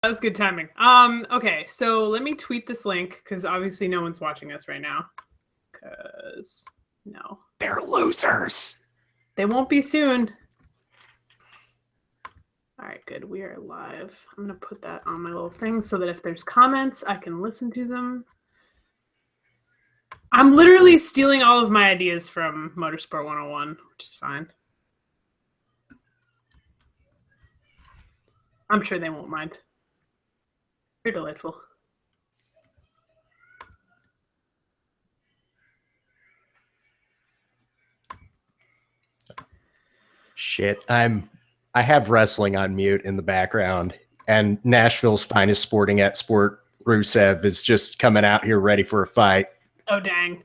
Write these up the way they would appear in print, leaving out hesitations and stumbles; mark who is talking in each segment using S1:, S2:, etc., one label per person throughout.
S1: That was good timing. Okay, so let me tweet this link because obviously no one's watching us right now. Because no,
S2: they're losers.
S1: They won't be soon. All right, good. We are live. I'm gonna put that on my little thing so that if there's comments, I can listen to them. I'm literally stealing all of my ideas from Motorsport 101, which is fine. I'm sure they won't mind. You're delightful.
S2: Shit, I have wrestling on mute in the background, and Nashville's finest sporting export, Rusev, is just coming out here ready for a fight.
S1: Oh, dang.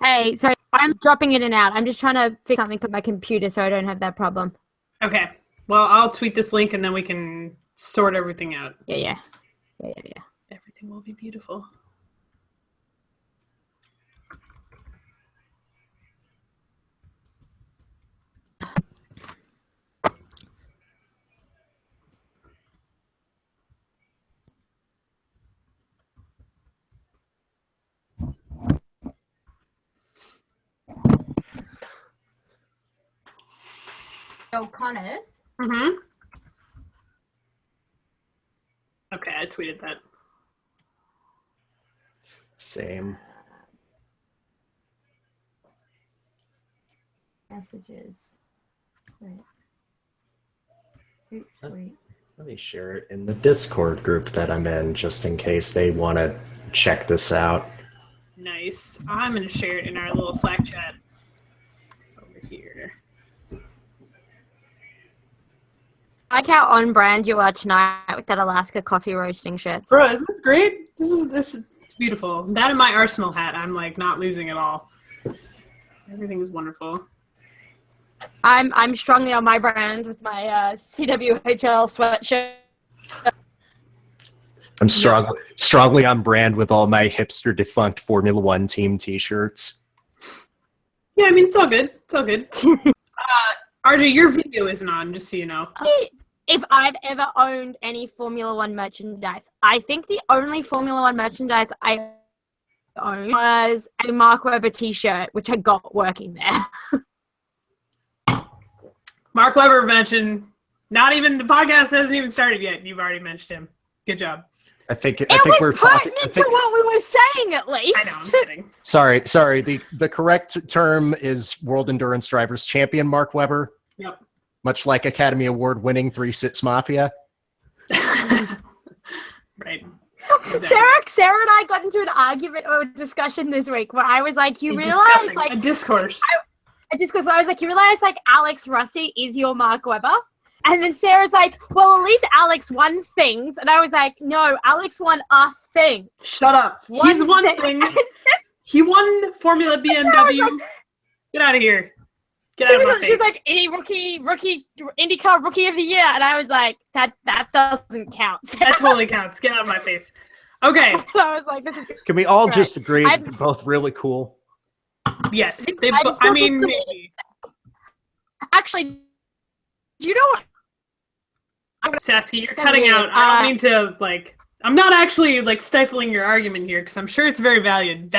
S3: Hey, sorry, I'm dropping in and out. I'm just trying to fix something with my computer so I don't have that problem.
S1: Okay. Well, I'll tweet this link and then we can sort everything out.
S3: Yeah.
S1: Everything will be beautiful.
S3: O'Connor's.
S1: Mm-hmm. Okay, I tweeted that.
S2: Same.
S3: Messages. Wait. Sweet.
S2: Let me share it in the Discord group that I'm in, just in case they want to check this out.
S1: Nice. I'm going to share it in our little Slack chat over here.
S3: I like how on brand you are tonight with that Alaska coffee roasting shirt.
S1: Bro, isn't this great? This it's beautiful. That and my Arsenal hat, I'm like not losing at all. Everything is wonderful.
S3: I'm strongly on my brand with my CWHL sweatshirt.
S2: I'm strongly on brand with all my hipster defunct Formula One team T-shirts.
S1: Yeah, I mean it's all good. It's all good. RJ, your video isn't on, just so you know.
S3: If I've ever owned any Formula One merchandise, I think the only Formula One merchandise I owned was a Mark Webber t-shirt, which I got working there.
S1: Mark Webber mentioned, not even, the podcast hasn't even started yet. You've already mentioned him. Good job.
S2: I think
S3: we're
S2: talking
S3: to what we were saying, at least.
S1: I know, I'm kidding.
S2: Sorry. The correct term is World Endurance Drivers Champion Mark Webber.
S1: Yep.
S2: Much like Academy Award-winning 3-Sits Mafia.
S1: Right.
S3: Exactly. Sarah and I got into an argument or a discussion this week where I was like, you realize, like...
S1: A discourse.
S3: A discourse where I was like, you realize, like, Alex Rossi is your Mark Webber? And then Sarah's like, well, at least Alex won things. And I was like, no, Alex won a thing.
S1: Shut up. He's won things. He won Formula BMW. Like, get out of here. Get out of my face.
S3: She was like, rookie, IndyCar Rookie of the Year. And I was like, that doesn't count.
S1: That totally counts. Get out of my face. Okay.
S3: And I was like, this is...
S2: Can we all just agree that they're both really cool?
S1: Yes. I mean, maybe.
S3: Actually, do you know what?
S1: Saskia, you're cutting out. I don't mean to, like... I'm not actually, like, stifling your argument here, because I'm sure it's very valid,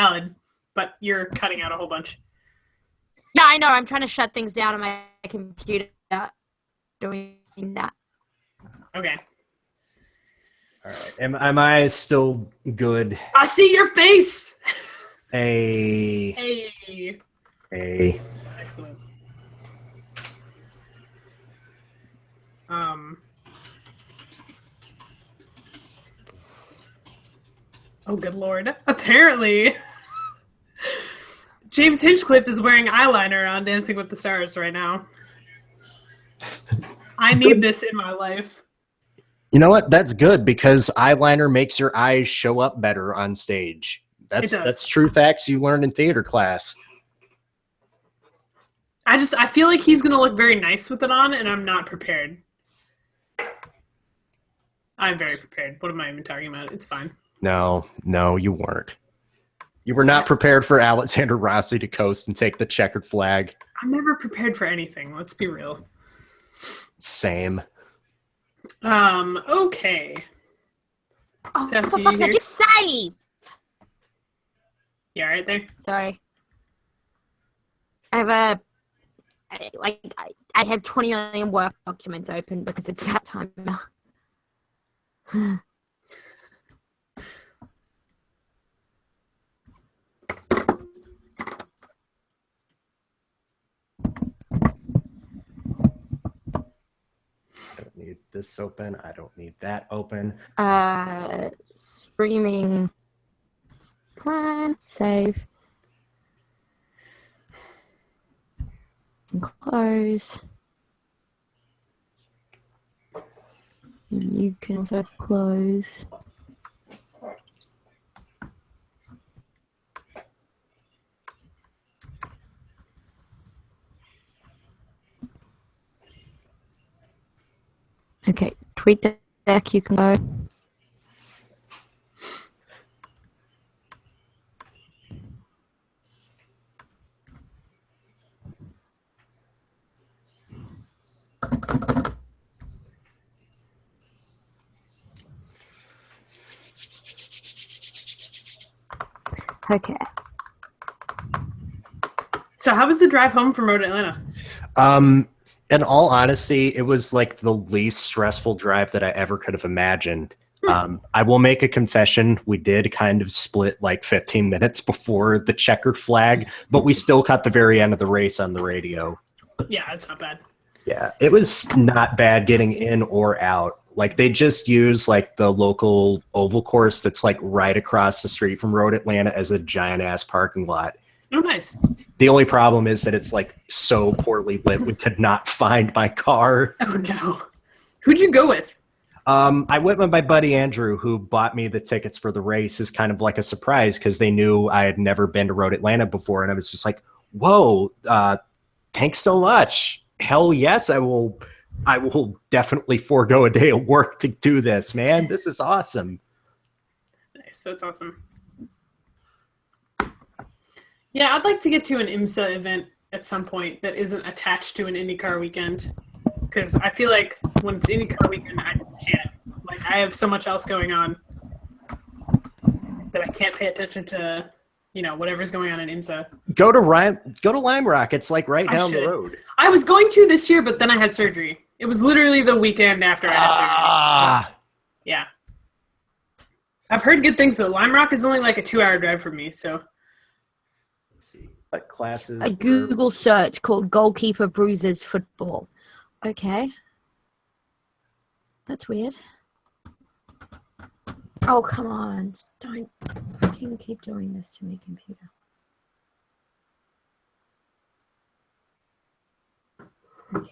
S1: but you're cutting out a whole bunch.
S3: Yeah, I know. I'm trying to shut things down on my computer doing that.
S1: Okay.
S2: All right. Am I still good?
S1: I see your face!
S2: Hey.
S1: Excellent. Oh, good Lord. Apparently, James Hinchcliffe is wearing eyeliner on Dancing with the Stars right now. I need this in my life.
S2: You know what? That's good because eyeliner makes your eyes show up better on stage. That's true facts you learned in theater class.
S1: I feel like he's going to look very nice with it on, and I'm not prepared. I'm very prepared. What am I even talking about? It's fine.
S2: No, you weren't. You were not prepared for Alexander Rossi to coast and take the checkered flag.
S1: I'm never prepared for anything. Let's be real.
S2: Same.
S1: Okay.
S3: Oh,
S1: Sassy,
S3: for fuck's sake, just save!
S1: Yeah, right there.
S3: Sorry. I have 20 million work documents open because it's that time now.
S2: I don't need this open. I don't need that open.
S3: Streaming plan, save, and close. You can also close. Okay, tweet deck, you can go. Okay.
S1: So how was the drive home from Road Atlanta?
S2: In all honesty, it was like the least stressful drive that I ever could have imagined. I will make a confession. We did kind of split like 15 minutes before the checkered flag, but we still caught the very end of the race on the radio.
S1: Yeah, it's not bad.
S2: Yeah, it was not bad getting in or out. Like they just use like the local oval course that's like right across the street from Road Atlanta as a giant ass parking lot.
S1: Oh, nice.
S2: The only problem is that it's like so poorly lit, we could not find my car.
S1: Oh no. Who'd you go with?
S2: I went with my buddy Andrew, who bought me the tickets for the race as kind of like a surprise because they knew I had never been to Road Atlanta before, and I was just like, "Whoa, thanks so much! Hell yes, I will definitely forego a day of work to do this, man. This is awesome."
S1: Nice, that's awesome. Yeah, I'd like to get to an IMSA event at some point that isn't attached to an IndyCar weekend. Because I feel like when it's IndyCar weekend, I can't. Like, I have so much else going on that I can't pay attention to, whatever's going on in IMSA.
S2: Go to Lime Rock. It's like right down the road.
S1: I was going to this year, but then I had surgery. It was literally the weekend after I had surgery. So, yeah. I've heard good things, though. Lime Rock is only like a 2-hour drive from me, so.
S2: Let's see. What classes?
S3: A Google search called Goalkeeper Bruises Football. Okay. That's weird. Oh, come on. Don't fucking keep doing this to me, computer. Okay.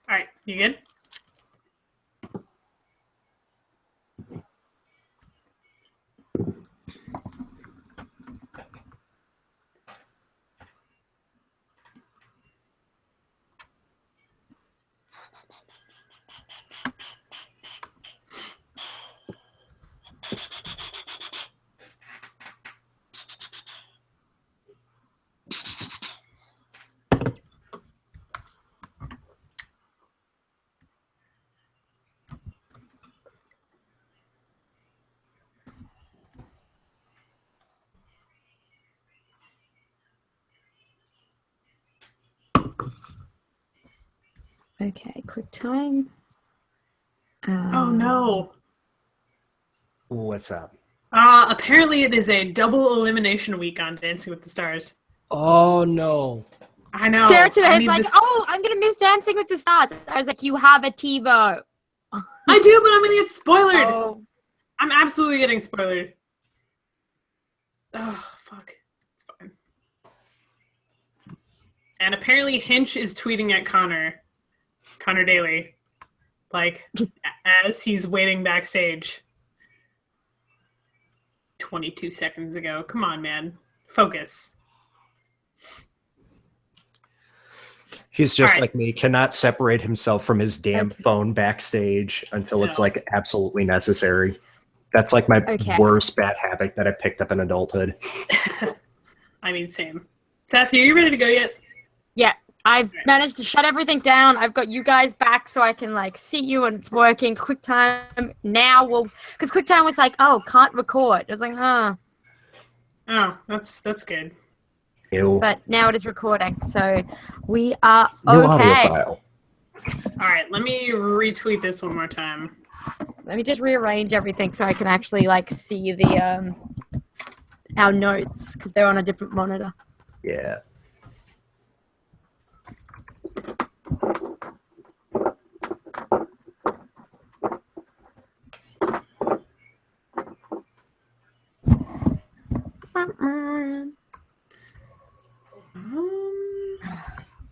S1: All right, you good?
S3: Okay, quick time.
S1: Oh, no.
S2: What's up?
S1: Apparently it is a double elimination week on Dancing with the Stars.
S4: Oh, no.
S1: I know.
S3: Sarah today's like, oh, I'm going to miss Dancing with the Stars. I was like, you have a TiVo.
S1: I do, but I'm going to get spoiled.
S3: Oh.
S1: I'm absolutely getting spoiled. Oh, fuck. It's fine. And apparently Hinch is tweeting at Connor Daly, like, as he's waiting backstage 22 seconds ago. Come on, man. Focus.
S2: He's just
S1: All right.
S2: like me, cannot separate himself from his damn phone backstage until it's
S1: No.
S2: like absolutely necessary. That's like my worst bad habit that I picked up in adulthood.
S1: I mean, same. Saskia, are you ready to go yet?
S3: Yeah, I've managed to shut everything down. I've got you guys back so I can like see you and it's working. QuickTime now will, because QuickTime was like, oh, can't record. I was like, huh.
S1: Oh, that's good.
S2: Ew.
S3: But now it is recording, so we are
S2: New audio
S3: okay.
S2: file.
S1: All right, let me retweet this one more time.
S3: Let me just rearrange everything so I can actually like see the our notes because they're on a different monitor.
S2: Yeah.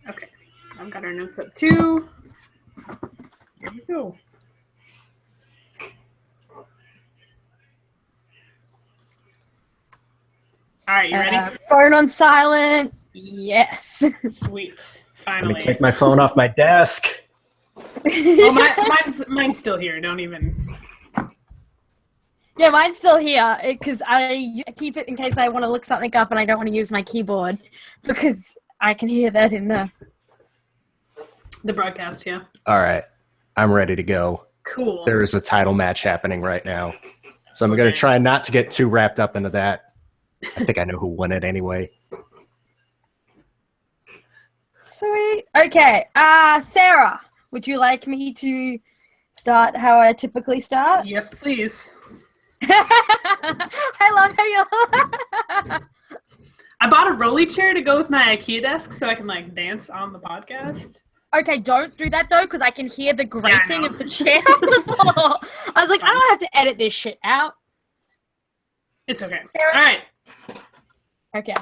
S1: Okay, I've got our notes up too. Here we go. All right, you ready?
S3: Phone on silent. Yes.
S1: Sweet.
S2: Let
S1: Finally.
S2: me take my phone off my desk.
S1: Oh, mine's still here. Don't even.
S3: Yeah, mine's still here because I keep it in case I want to look something up and I don't want to use my keyboard because I can hear that in the
S1: broadcast. Yeah.
S2: All right. I'm ready to go.
S1: Cool.
S2: There is a title match happening right now. So I'm going to try not to get too wrapped up into that. I think I know who won it anyway.
S3: Sweet. Okay. Sarah, would you like me to start how I typically start?
S1: Yes, please.
S3: I love how you.
S1: I bought a rolly chair to go with my IKEA desk so I can like dance on the podcast.
S3: Okay, don't do that though, because I can hear the grating of the chair on the floor. I was like, I don't have to edit this shit out.
S1: It's okay.
S3: Sarah.
S1: All right.
S3: Okay.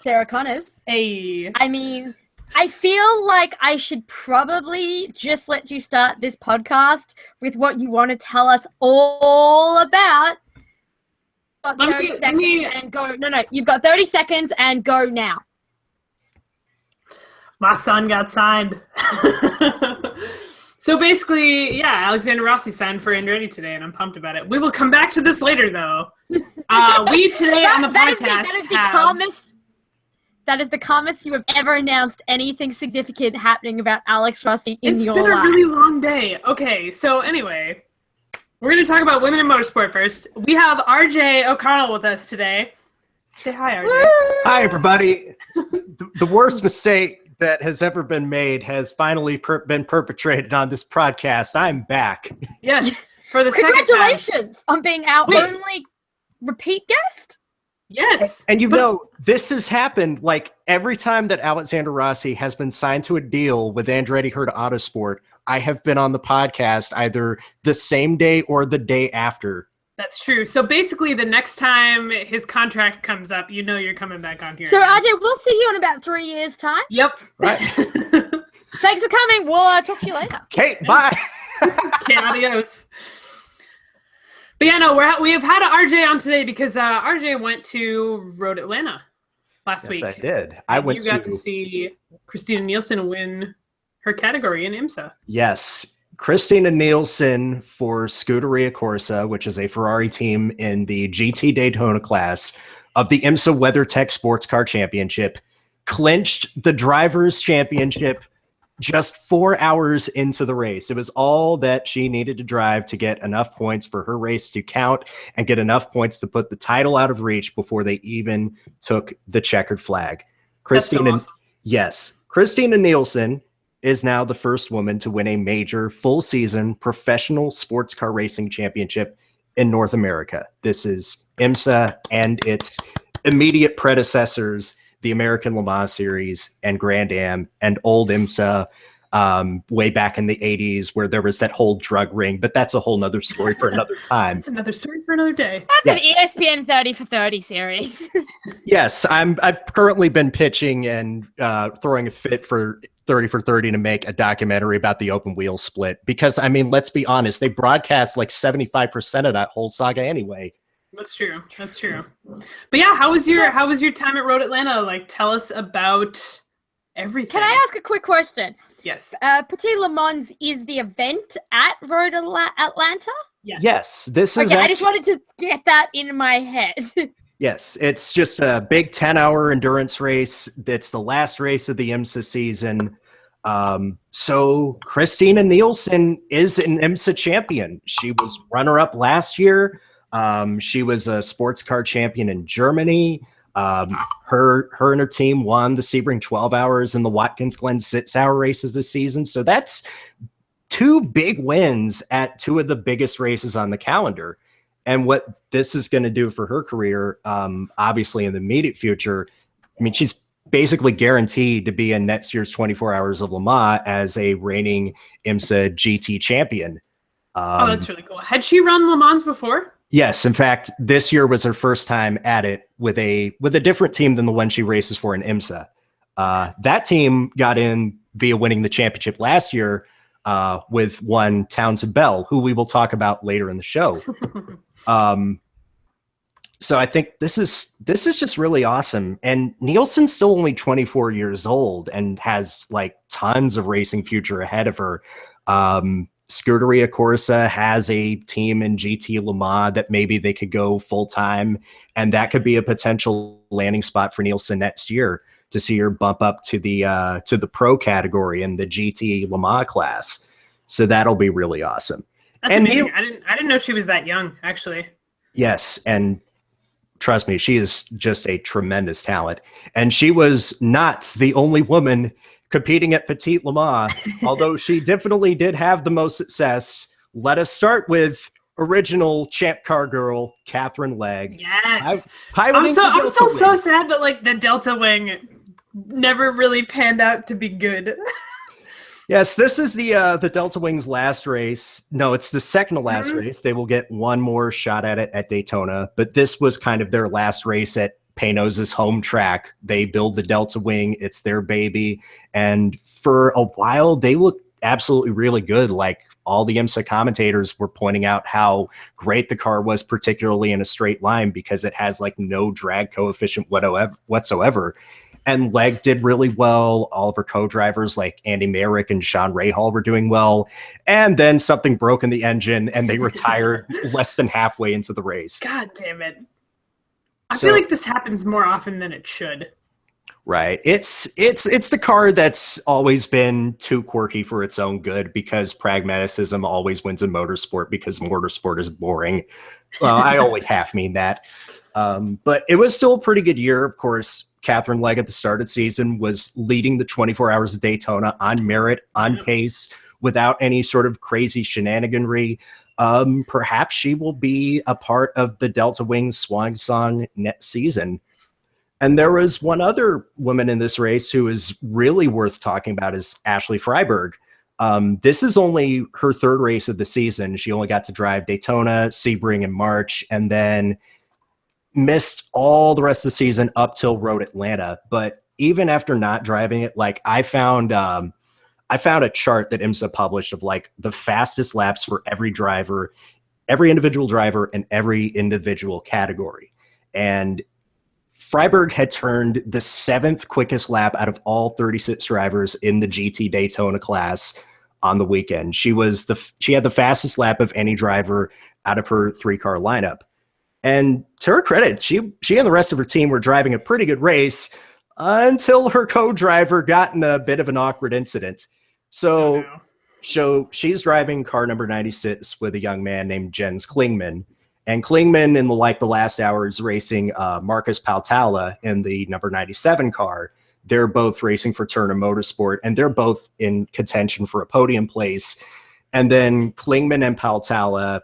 S3: Sarah Connors.
S1: Hey.
S3: I mean, I feel like I should probably just let you start this podcast with what you want to tell us all about. Got 30 seconds and go. No, you've got 30 seconds and go now.
S1: My son got signed. So basically, yeah, Alexander Rossi signed for Andretti today, and I'm pumped about it. We will come back to this later, though. We today on the podcast
S3: That is the calmest you have ever announced anything significant happening about Alex Rossi in your life.
S1: It's been a really long day. Okay, so anyway, we're going to talk about women in motorsport first. We have RJ O'Connell with us today. Say hi, RJ.
S2: Hi, everybody. The worst mistake that has ever been made has finally been perpetrated on this podcast. I'm back.
S1: Yes, for the second time.
S3: Congratulations on being our only repeat guest.
S1: Yes.
S2: And you know, this has happened like every time that Alexander Rossi has been signed to a deal with Andretti Herd Autosport, I have been on the podcast either the same day or the day after.
S1: That's true. So basically, the next time his contract comes up, you know you're coming back on here.
S3: So, RJ, we'll see you in about 3 years' time.
S1: Yep.
S2: Right.
S3: Thanks for coming. We'll talk to you later.
S2: Okay, bye.
S1: Okay, adios. But yeah, no, we have had RJ on today because RJ went to Road Atlanta last week.
S2: Yes, I did. I went
S1: You got to see Christina Nielsen win her category in IMSA.
S2: Yes. Christina Nielsen for Scuderia Corsa, which is a Ferrari team in the GT Daytona class of the IMSA WeatherTech Sports Car Championship, clinched the Drivers' Championship just 4 hours into the race. It was all that she needed to drive to get enough points for her race to count and get enough points to put the title out of reach before they even took the checkered flag. Christina Nielsen is now the first woman to win a major full-season professional sports car racing championship in North America. This is IMSA and its immediate predecessors, the American Le Mans Series and Grand Am and old IMSA way back in the 80s where there was that whole drug ring, but that's a whole nother story for another time.
S1: That's another story for another day.
S3: That's an ESPN 30 for 30 series.
S2: Yes, I've currently been pitching and throwing a fit for 30 for 30 to make a documentary about the open wheel split because, I mean, let's be honest, they broadcast like 75% of that whole saga anyway.
S1: That's true. But yeah, how was your time at Road Atlanta? Like, tell us about everything.
S3: Can I ask a quick question?
S1: Yes.
S3: Petit Le Mans is the event at Road Atlanta?
S2: Yes, this is
S3: Okay, I just wanted to get that in my head.
S2: Yes, it's just a big 10-hour endurance race. It's the last race of the IMSA season. So Christina Nielsen is an IMSA champion. She was runner-up last year. She was a sports car champion in Germany. Her and her team won the Sebring 12 hours and the Watkins Glen 6-hour races this season. So that's 2 big wins at 2 of the biggest races on the calendar. And what this is going to do for her career, obviously in the immediate future, I mean, she's basically guaranteed to be in next year's 24 Hours of Le Mans as a reigning IMSA GT champion.
S1: Oh, that's really cool. Had she run Le Mans before?
S2: Yes. In fact, this year was her first time at it with a different team than the one she races for in IMSA. That team got in via winning the championship last year with one Townsend Bell, who we will talk about later in the show. So I think this is just really awesome. And Nielsen's still only 24 years old and has like tons of racing future ahead of her. Scuderia Corsa has a team in GT Le Mans that maybe they could go full time, and that could be a potential landing spot for Nielsen next year to see her bump up to the pro category in the GT Le Mans class. So that'll be really awesome.
S1: That's amazing. I didn't know she was that young, actually.
S2: Yes, and trust me, she is just a tremendous talent. And she was not the only woman competing at Petit Le Mans, although she definitely did have the most success. Let us start with original champ car girl, Catherine Legg.
S1: Yes.
S2: I'm
S1: still so sad that like the Delta Wing never really panned out to be good.
S2: Yes, this is the Delta Wings' last race. No, it's the second to last race. They will get one more shot at it at Daytona, but this was kind of their last race at Pano's home track. They build the Delta Wing. It's their baby. And for a while, they looked absolutely really good. Like all the IMSA commentators were pointing out how great the car was, particularly in a straight line, because it has like no drag coefficient whatsoever. And Legg did really well. All of her co-drivers like Andy Merrick and Sean Rahal were doing well. And then something broke in the engine and they retired less than halfway into the race.
S1: God damn it. I feel like this happens more often than it should.
S2: Right. It's the car that's always been too quirky for its own good, because pragmaticism always wins in motorsport because motorsport is boring. Well, I only half mean that. But it was still a pretty good year. Of course, Catherine Legg at the start of the season was leading the 24 Hours of Daytona on merit, on pace, without any sort of crazy shenaniganry. Perhaps she will be a part of the Delta Wings swan song next season. And there was one other woman in this race who is really worth talking about, is Ashley Freiberg. This is only her 3rd race of the season. She only got to drive Daytona, Sebring in March, and then missed all the rest of the season up till Road Atlanta. But even after not driving it, like I found a chart that IMSA published of like the fastest laps for every driver, every individual driver, and every individual category. And Freiberg had turned the 7th quickest lap out of all 36 drivers in the GT Daytona class on the weekend. She had the fastest lap of any driver out of her 3-car lineup. And to her credit, she and the rest of her team were driving a pretty good race until her co-driver got in a bit of an awkward incident. So she's driving car number 96 with a young man named Jens Klingman. And Klingman, in the last hour, is racing Marcus Pautala in the number 97 car. They're both racing for Turner Motorsport, and they're both in contention for a podium place. And then Klingman and Pautala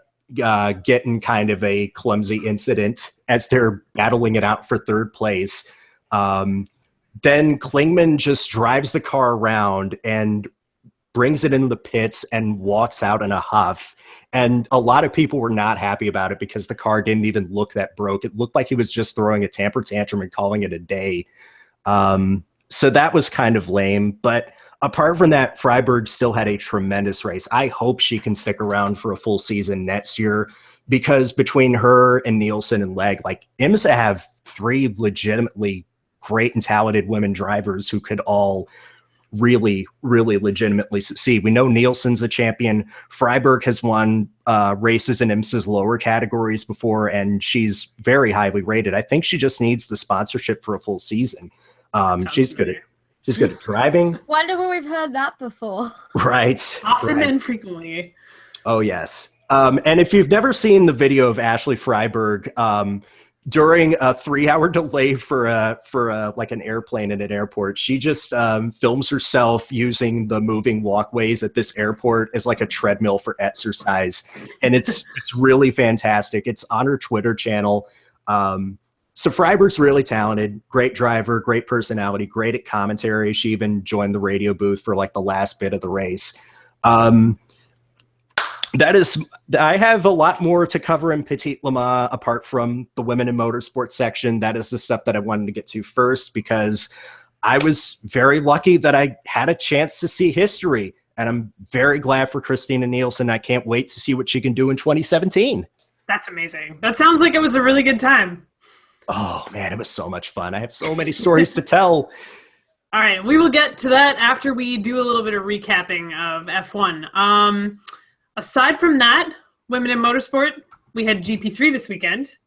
S2: get in kind of a clumsy incident as they're battling it out for 3rd place. Then Klingman just drives the car around and brings it into the pits and walks out in a huff. And a lot of people were not happy about it because the car didn't even look that broke. It looked like he was just throwing a temper tantrum and calling it a day. So that was kind of lame. But apart from that, Freiberg still had a tremendous race. I hope she can stick around for a full season next year, because between her and Nielsen and Legg, like IMSA have 3 legitimately great and talented women drivers who could all really, really legitimately succeed. We know Nielsen's a champion. Freiberg has won races in IMSA's lower categories before, and she's very highly rated. I think she just needs the sponsorship for a full season. She's good at driving.
S3: Wonder where we've heard that before.
S2: Right.
S1: Often and frequently.
S2: Oh, yes. And if you've never seen the video of Ashley Freiberg, during a 3-hour delay for like an airplane in an airport, she just films herself using the moving walkways at this airport as like a treadmill for exercise, and it's really fantastic. It's on her Twitter channel. So Freiberg's really talented, great driver, great personality, great at commentary. She even joined the radio booth for like the last bit of the race. I have a lot more to cover in Petit Le Mans apart from the women in motorsports section. That is the stuff that I wanted to get to first, because I was very lucky that I had a chance to see history, and I'm very glad for Christina Nielsen. I can't wait to see what she can do in 2017.
S1: That's amazing. That sounds like it was a really good time.
S2: Oh, man, it was so much fun. I have so many stories to tell.
S1: All right, we will get to that after we do a little bit of recapping of F1. Aside from that, women in motorsport, we had GP3 this weekend.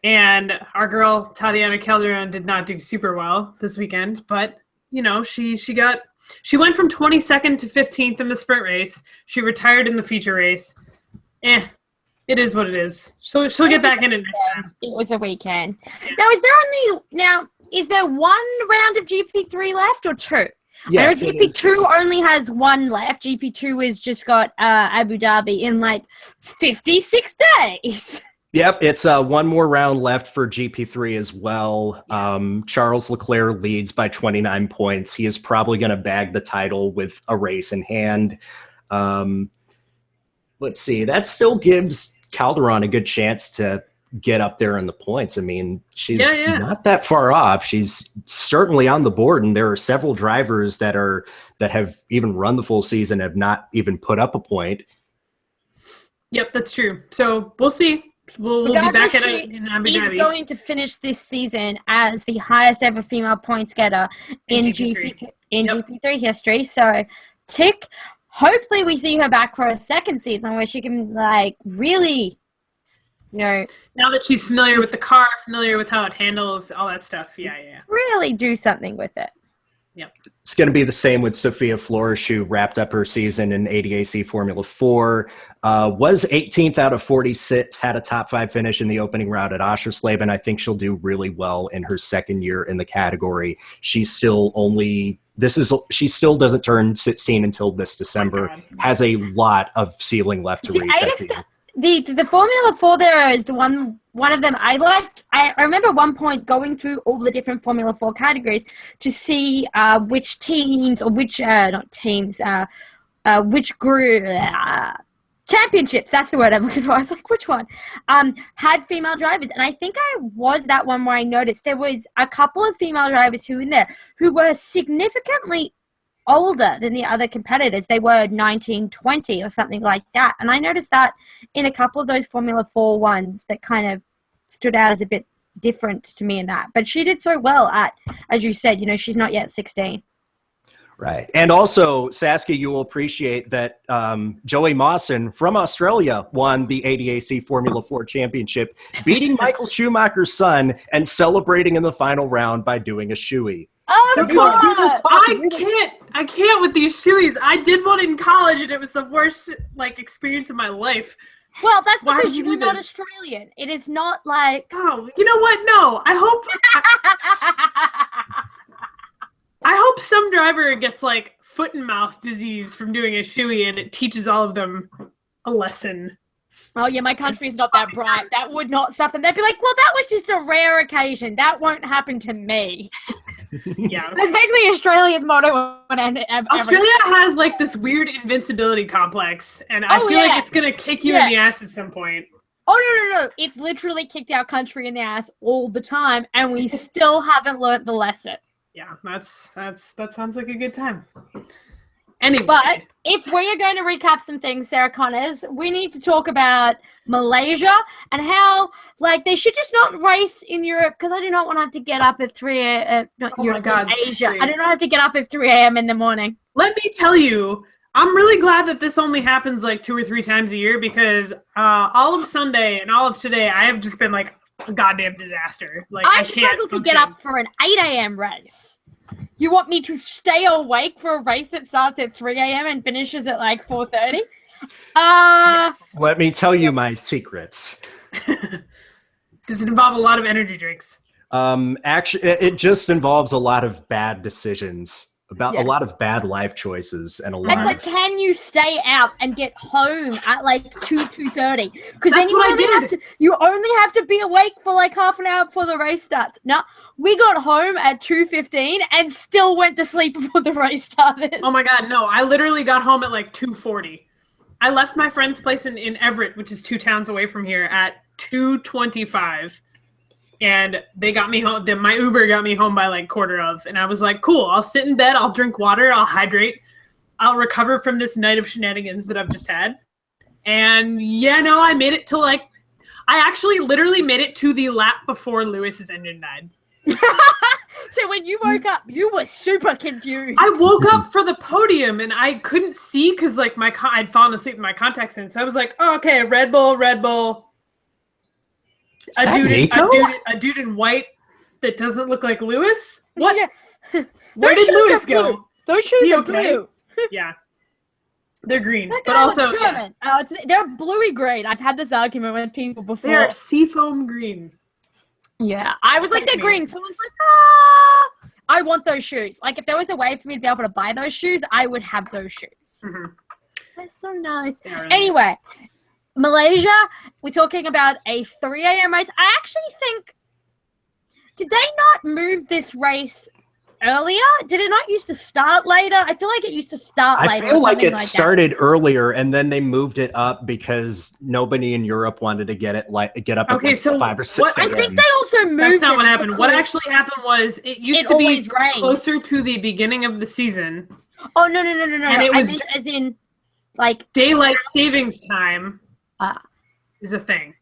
S1: And our girl, Tatiana Calderon, did not do super well this weekend. But, you know, she went from 22nd to 15th in the sprint race. She retired in the feature race. It is what it is. She'll get back in it next time.
S3: It was a weekend.
S1: Yeah.
S3: Is there one round of GP3 left or two?
S2: Yes,
S3: I know GP2 only has one left. GP2 has just got Abu Dhabi in like 56 days.
S2: Yep, it's one more round left for GP3 as well. Charles Leclerc leads by 29 points. He is probably going to bag the title with a race in hand. Let's see. That still gives Calderon a good chance to get up there in the points. I mean, she's not that far off. She's certainly on the board, and there are several drivers that have even run the full season have not even put up a point.
S1: Yep, that's true. So we'll see. We'll be back at it in Abu Dhabi.
S3: He's going to finish this season as the highest ever female points getter in GP3 history. So tick. Hopefully we see her back for a second season where she can like really, now
S1: that she's familiar with the car, familiar with how it handles, all that stuff. Yeah.
S3: Really do something with it.
S1: Yep.
S2: It's going to be the same with Sophia Flores, who wrapped up her season in ADAC Formula 4, was 18th out of 46, had a top 5 finish in the opening round at Oschersleben. I think she'll do really well in her second year in the category. She still doesn't turn 16 until this December, has a lot of ceiling left to reach.
S3: The Formula 4 there is the one of them I liked. I remember at one point going through all the different Formula 4 categories to see which teams or which group championships, that's the word I'm looking for. I was like, which one? Had female drivers. And I think I was that one where I noticed there was a couple of female drivers who were in there who were significantly older than the other competitors. They were 19, 20 or something like that. And I noticed that in a couple of those Formula 4 ones that kind of stood out as a bit different to me in that. But she did so well at, as you said, she's not yet 16.
S2: Right. And also, Saskia, you will appreciate that Joey Mawson from Australia won the ADAC Formula 4 Championship, beating Michael Schumacher's son and celebrating in the final round by doing a shoey.
S3: Oh, God!
S1: I can't with these shoeys. I did one in college, and it was the worst experience of my life.
S3: Well, that's because you were not Australian. It is not like...
S1: Oh, you know what? No, I hope some driver gets foot and mouth disease from doing a shoey, and it teaches all of them a lesson.
S3: Oh yeah, my country's not that bright. That would not stop them. They'd be like, well, that was just a rare occasion. That won't happen to me.
S1: Yeah.
S3: That's basically Australia's motto.
S1: Australia has this weird invincibility complex, and I feel like it's going to kick you in the ass at some point.
S3: Oh, no. It's literally kicked our country in the ass all the time, and we still haven't learnt the lesson.
S1: Yeah, that sounds like a good time. Anyway.
S3: But if we are going to recap some things, Sarah Connors, we need to talk about Malaysia and how, like, they should just not race in Europe, because I do not want to have to get up at 3 a.m. Not
S1: Oh
S3: Europe,
S1: my God,
S3: Asia.
S1: seriously.
S3: I do not have to get up at 3 a.m. in the morning.
S1: Let me tell you, I'm really glad that this only happens like 2 or 3 times a year, because all of Sunday and all of today, I have just been like a goddamn disaster. Like I can't
S3: struggle to get up for an 8 a.m. race. You want me to stay awake for a race that starts at 3 a.m. and finishes at like 4:30?
S1: Yes.
S2: Let me tell you my secrets.
S1: Does it involve a lot of energy drinks?
S2: Actually, it just involves a lot of bad decisions, a lot of bad life choices, and a lot.
S3: It's like, can you stay out and get home at like 2:30? Because then you only have to be awake for like half an hour before the race starts. No, we got home at 2:15 and still went to sleep before the race started.
S1: Oh my God, no! I literally got home at like 2:40. I left my friend's place in Everett, which is 2 towns away from here, at 2:25. And they got me home. My Uber got me home by like 1:15. And I was like, cool, I'll sit in bed. I'll drink water. I'll hydrate. I'll recover from this night of shenanigans that I've just had. And yeah, no, I made it to I actually literally made it to the lap before Lewis's engine died.
S3: So when you woke up, you were super confused.
S1: I woke up for the podium and I couldn't see because like I'd fallen asleep with my contacts in. So I was like, oh, okay, Red Bull. A dude in white that doesn't look like Lewis? What?
S3: Yeah.
S1: Where did Lewis go?
S3: Those shoes are blue.
S1: Yeah. They're green.
S3: That
S1: But
S3: guy
S1: also,
S3: looks German. They're bluey green. I've had this argument with people before.
S1: they're seafoam green.
S3: Yeah. I was like, they're green. Someone's like, I want those shoes. Like, if there was a way for me to be able to buy those shoes, I would have those shoes.
S1: Mm-hmm.
S3: They're so nice.
S1: Really
S3: Anyway, Malaysia, we're talking about a 3 a.m. race. I actually think, did they not move this race earlier? Did it not used to start later? I feel like it used to start later.
S2: I feel like it started earlier and then they moved it up because nobody in Europe wanted to get up at
S1: so
S2: 5 or 6
S3: I
S2: a.m.
S3: think they also moved
S1: That's not what happened. What actually happened was it used to be
S3: always rained.
S1: closer to the beginning of the season.
S3: Oh, no.
S1: And it was
S3: as in, like,
S1: daylight savings time is a thing.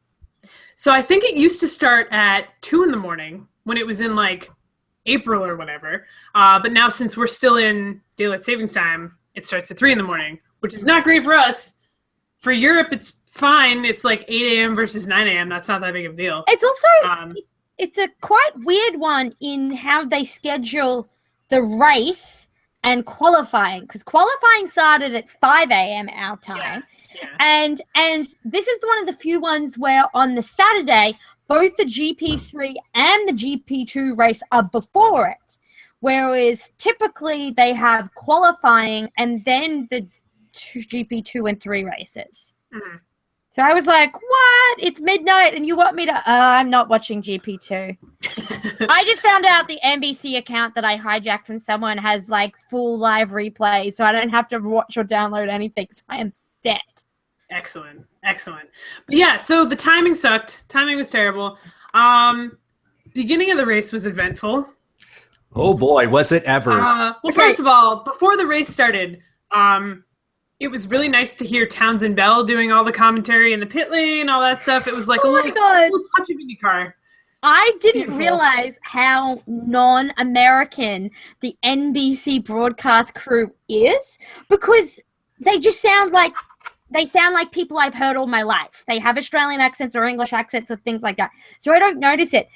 S1: So I think it used to start at 2 a.m. when it was in like April or whatever. But now since we're still in daylight savings time, it starts at 3 a.m, which is not great for us. For Europe, it's fine. It's like 8 a.m. versus 9 a.m. That's not that big of a deal.
S3: It's also, it's a quite weird one in how they schedule the race and qualifying, because qualifying started at 5 a.m. our time.
S1: Yeah.
S3: And this is one of the few ones where on the Saturday, both the GP3 and the GP2 race are before it, whereas typically they have qualifying and then the GP2 and 3 races.
S1: Mm-hmm.
S3: So I was like, what? It's midnight and you want me to... I'm not watching GP2. I just found out the NBC account that I hijacked from someone has like full live replay, so I don't have to watch or download anything, so I am set.
S1: Excellent. But yeah, so the timing sucked. Timing was terrible. Beginning of the race was eventful.
S2: Oh boy, was it ever.
S1: First of all, before the race started, it was really nice to hear Townsend Bell doing all the commentary in the pit lane, all that stuff. It was like a little touch of IndyCar.
S3: I didn't realize how non-American the NBC broadcast crew is, because they just sound like people I've heard all my life. They have Australian accents or English accents or things like that. So I don't notice it.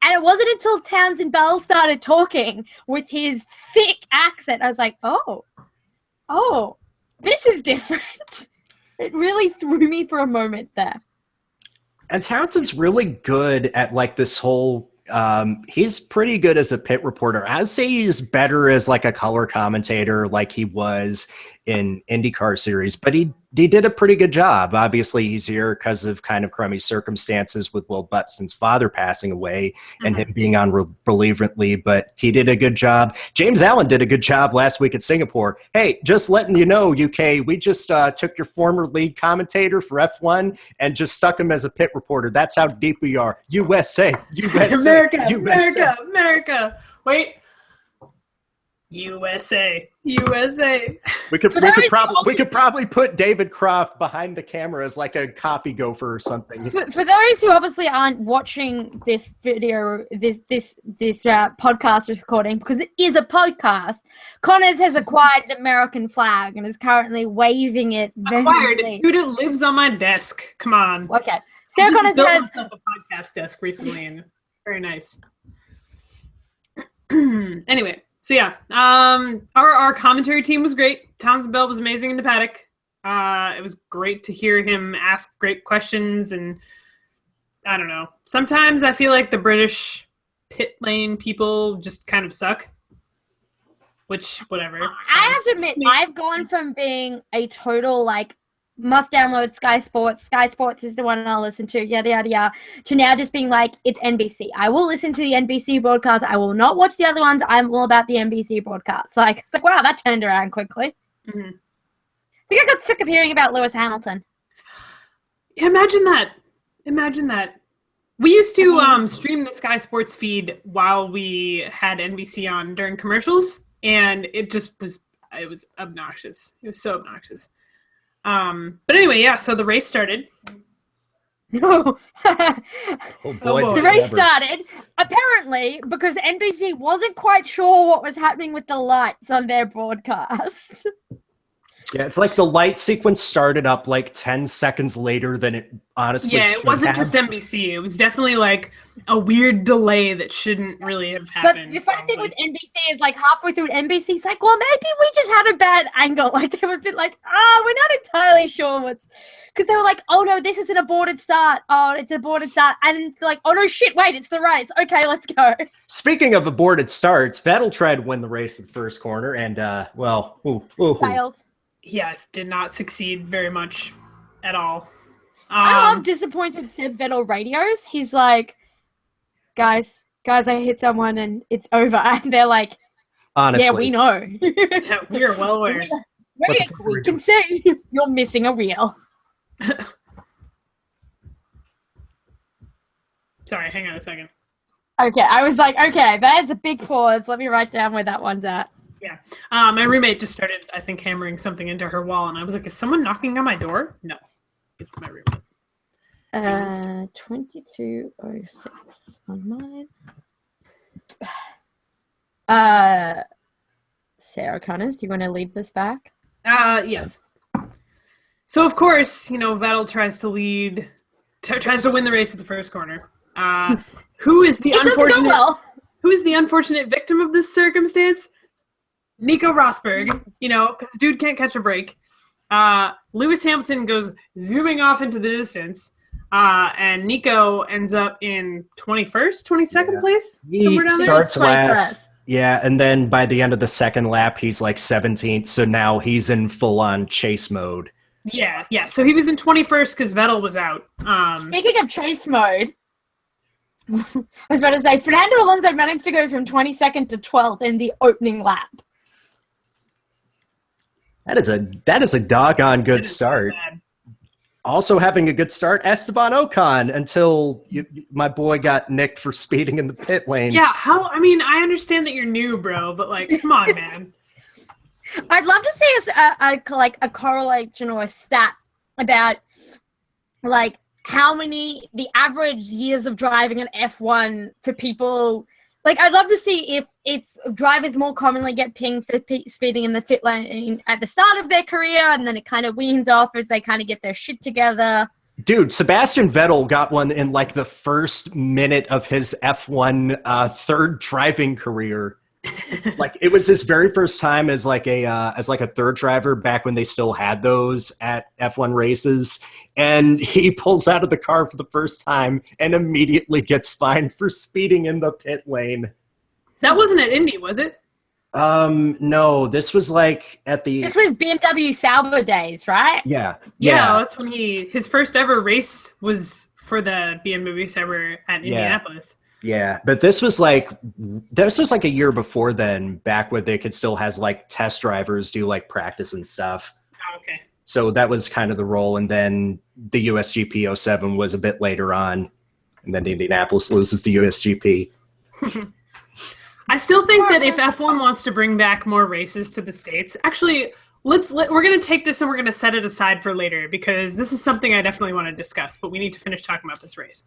S3: And it wasn't until Townsend Bell started talking with his thick accent, I was like, oh, this is different. It really threw me for a moment there.
S2: And Townsend's really good at like this whole he's pretty good as a pit reporter. I'd say he's better as like a color commentator like he was in IndyCar series, but he did a pretty good job. Obviously, he's here because of kind of crummy circumstances with Will Buxton's father passing away and him being on Relievedly, but he did a good job. James Allen did a good job last week at Singapore. Hey, just letting you know, UK, we just took your former lead commentator for F1 and just stuck him as a pit reporter. That's how deep we are. USA.
S1: America. Wait. USA. USA.
S2: We could probably put David Croft behind the camera as like a coffee gopher or something.
S3: For those who obviously aren't watching this video, this podcast recording, because it is a podcast, Connors has acquired an American flag and is currently waving it.
S1: Acquired it. Dude, it lives on my desk. Come on.
S3: Okay. Sarah Connors has
S1: a podcast desk recently, and very nice. Anyway, so yeah, our commentary team was great. Townsend Bell was amazing in the paddock. It was great to hear him ask great questions, and I don't know. Sometimes I feel like the British pit lane people just kind of suck. Which, whatever.
S3: I have to admit, I've gone from being a total like must download Sky Sports. Sky Sports is the one I'll listen to, yada, yada, yada, to now just being like, it's NBC. I will listen to the NBC broadcast. I will not watch the other ones. I'm all about the NBC broadcast. Like, it's like, wow, that turned around quickly.
S1: Mm-hmm.
S3: I think I got sick of hearing about Lewis Hamilton.
S1: Yeah, imagine that. We used to stream the Sky Sports feed while we had NBC on during commercials, and it was obnoxious. It was so obnoxious. But anyway, yeah, so the race started.
S3: No.
S2: Oh boy,
S3: the race started, apparently, because NBC wasn't quite sure what was happening with the lights on their broadcast.
S2: Yeah, it's like the light sequence started up like 10 seconds later than it honestly
S1: Yeah, it wasn't just NBC. It was definitely like a weird delay that shouldn't really have happened.
S3: But the funny thing with NBC is like halfway through NBC's like, well, maybe we just had a bad angle. Like they were a bit like, we're not entirely sure what's... Because they were like, oh no, this is an aborted start. Oh, it's an aborted start. And like, oh no, shit, wait, it's the race. Okay, let's go.
S2: Speaking of aborted starts, Vettel tried to win the race at the first corner and,
S3: Failed.
S1: Yeah, did not succeed very much at all.
S3: I love disappointed Seb Vettel radios. He's like, guys, I hit someone and it's over. And they're like,
S2: honestly,
S3: yeah, we know.
S1: Yeah, we are well aware.
S3: We can see you're missing a wheel.
S1: Sorry, hang on a second.
S3: Okay, I was like, okay, that's a big pause. Let me write down where that one's at.
S1: Yeah. My roommate just started, I think, hammering something into her wall, and I was like, is someone knocking on my door? No. It's my roommate.
S3: 2206 on mine. Sarah Connors, do you want to lead this back?
S1: Yes. So, of course, Vettel tries to win the race at the first corner. Who is the unfortunate victim of this circumstance? Nico Rosberg, because dude can't catch a break. Lewis Hamilton goes zooming off into the distance, and Nico ends up in 21st, 22nd place?
S2: He starts last. Yeah, and then by the end of the second lap, he's like 17th, so now he's in full-on chase mode.
S1: Yeah, so he was in 21st because Vettel was out.
S3: Speaking of chase mode, I was about to say, Fernando Alonso managed to go from 22nd to 12th in the opening lap.
S2: That is a doggone good start. Also having a good start, Esteban Ocon, until my boy got nicked for speeding in the pit lane.
S1: Yeah, I understand that you're new, bro, but like, come on, man.
S3: I'd love to see a correlation or a stat about like how many the average years of driving an F1 for people. Like, I'd love to see if drivers more commonly get pinged for speeding in the pit lane at the start of their career, and then it kind of weans off as they kind of get their shit together.
S2: Dude, Sebastian Vettel got one in like the first minute of his F1 third driving career. Like, it was his very first time as like a third driver back when they still had those at F1 races, and he pulls out of the car for the first time and immediately gets fined for speeding in the pit lane.
S1: That wasn't at Indy, was it?
S2: No, this was like
S3: This was BMW Sauber days, right?
S2: Yeah,
S1: that's when his first ever race was for the BMW Sauber at Indianapolis.
S2: Yeah, but this was like a year before then, back when they could still has like test drivers do like practice and stuff.
S1: Oh, okay.
S2: So that was kind of the role, and then the USGP 07 was a bit later on, and then Indianapolis loses the USGP.
S1: I still think that if F1 wants to bring back more races to the States, actually, we're going to take this and we're going to set it aside for later because this is something I definitely want to discuss, but we need to finish talking about this race.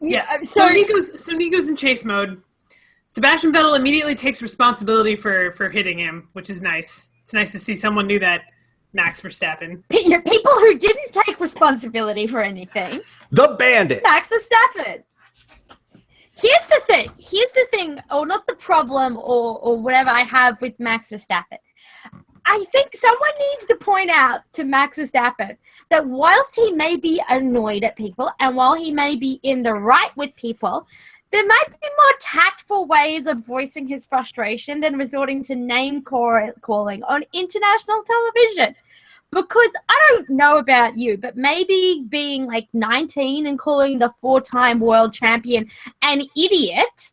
S1: Yes. So Nico's in chase mode. Sebastian Vettel immediately takes responsibility for hitting him, which is nice. It's nice to see someone do that. Max Verstappen.
S3: People who didn't take responsibility for anything.
S2: The Bandit.
S3: Max Verstappen. Here's the thing, or not the problem, or whatever I have with Max Verstappen. I think someone needs to point out to Max Verstappen that whilst he may be annoyed at people, and while he may be in the right with people, there might be more tactful ways of voicing his frustration than resorting to name calling on international television. Because I don't know about you, but maybe being like 19 and calling the 4-time world champion an idiot,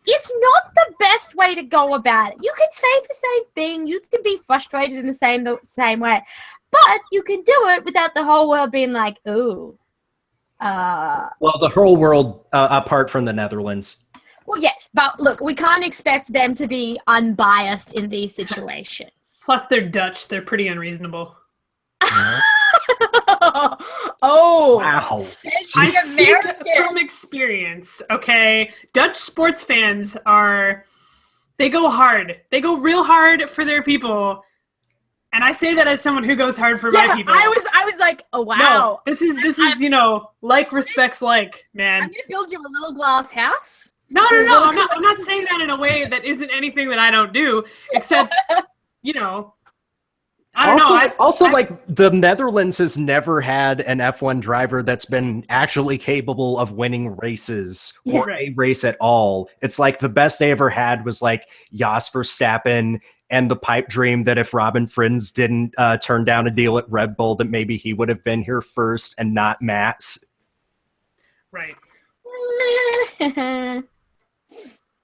S3: it's not the best way to go about it. You can say the same thing. You can be frustrated in the same way. But you can do it without the whole world being like, ooh.
S2: Well, the whole world, apart from the Netherlands.
S3: Well, yes. But look, we can't expect them to be unbiased in these situations.
S1: Plus, they're Dutch. They're pretty unreasonable.
S3: Oh,
S2: wow.
S1: I speak from experience, okay? Dutch sports fans they go hard. They go real hard for their people. And I say that as someone who goes hard for my people.
S3: I was like, oh wow.
S1: No, this is like respects like, man.
S3: I'm gonna build you a little glass house.
S1: No. I'm not saying that in a way that isn't anything that I don't do, except, I don't know.
S2: Also, the Netherlands has never had an F1 driver that's been actually capable of winning races or a race at all. It's like the best they ever had was like Jos Verstappen and the pipe dream that if Robin Friends didn't turn down a deal at Red Bull, that maybe he would have been here first and not Max.
S1: Right.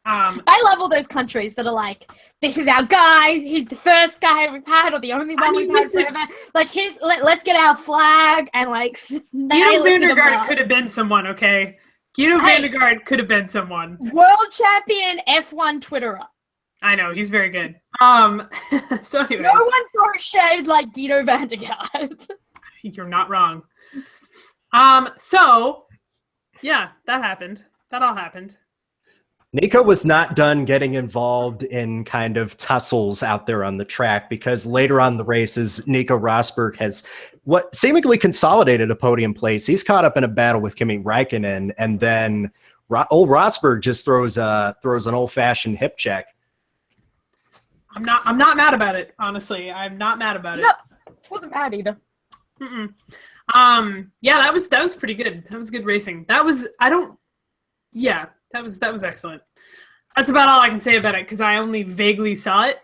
S3: I love all those countries that are like, this is our guy, he's the first guy we've had, or the only one we've had forever. Like, let's get our flag and like
S1: Guido Vandergaard could have been someone, okay? Guido Vandergaard could have been someone.
S3: World champion F1 Twitterer.
S1: I know, he's very good. So anyways.
S3: No one throws shade like Guido Vandergaard.
S1: You're not wrong. So, yeah, that happened. That all happened.
S2: Nico was not done getting involved in kind of tussles out there on the track because later on in the races, Nico Rosberg has what seemingly consolidated a podium place. He's caught up in a battle with Kimi Räikkönen, and then old Rosberg just throws an old-fashioned hip check.
S1: I'm not mad about it, honestly. I'm not mad about it.
S3: No, wasn't mad either.
S1: Yeah, that was pretty good. That was good racing. That was excellent. That's about all I can say about it because I only vaguely saw it.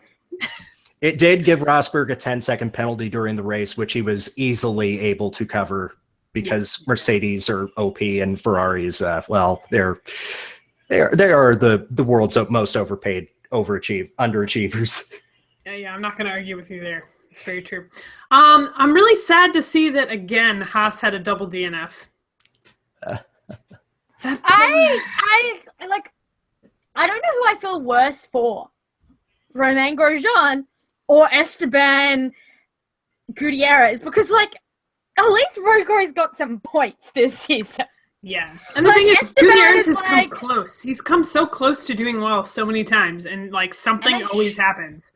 S2: It did give Rosberg a 10-second penalty during the race, which he was easily able to cover because Mercedes are OP and Ferraris, they are the world's most overpaid, underachievers.
S1: Yeah, I'm not going to argue with you there. It's very true. I'm really sad to see that again. Haas had a double DNF.
S3: I don't know who I feel worse for, Romain Grosjean or Esteban Gutierrez, because at least Rogo's got some points this season.
S1: Yeah, and the thing is, Gutierrez has come close. He's come so close to doing well so many times, and something always happens.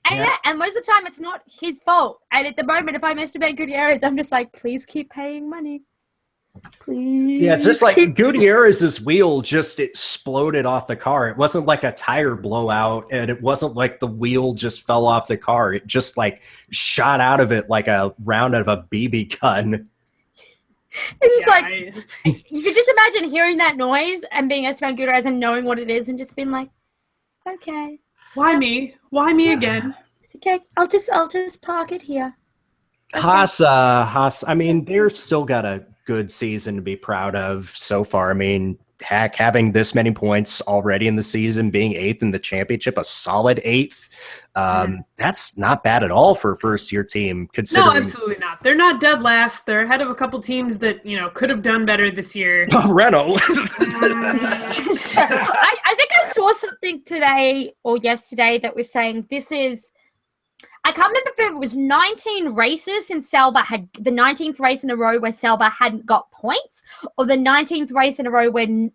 S3: And and most of the time it's not his fault. And at the moment, if I'm Esteban Gutierrez, I'm just like, please keep paying money. Please.
S2: Yeah, it's just like Gutierrez's wheel just exploded off the car. It wasn't like a tire blowout, and it wasn't like the wheel just fell off the car. It just shot out of it like a round of a BB gun.
S3: It's just you could just imagine hearing that noise and being Esteban Gutierrez and knowing what it is and just being like, okay.
S1: Why me? Why me again?
S3: Okay, I'll just park it here.
S2: Okay. Haas, I mean, they're still got a good season to be proud of so far. I mean, heck, having this many points already in the season, being 8th in the championship, a solid 8th, that's not bad at all for a first-year team. Considering...
S1: No, absolutely not. They're not dead last. They're ahead of a couple teams that, could have done better this year.
S2: Renault.
S3: I think I saw something today or yesterday that was saying this is, I can't remember if it was 19 races since Sauber had the 19th race in a row where Sauber hadn't got points, or the 19th race in a row when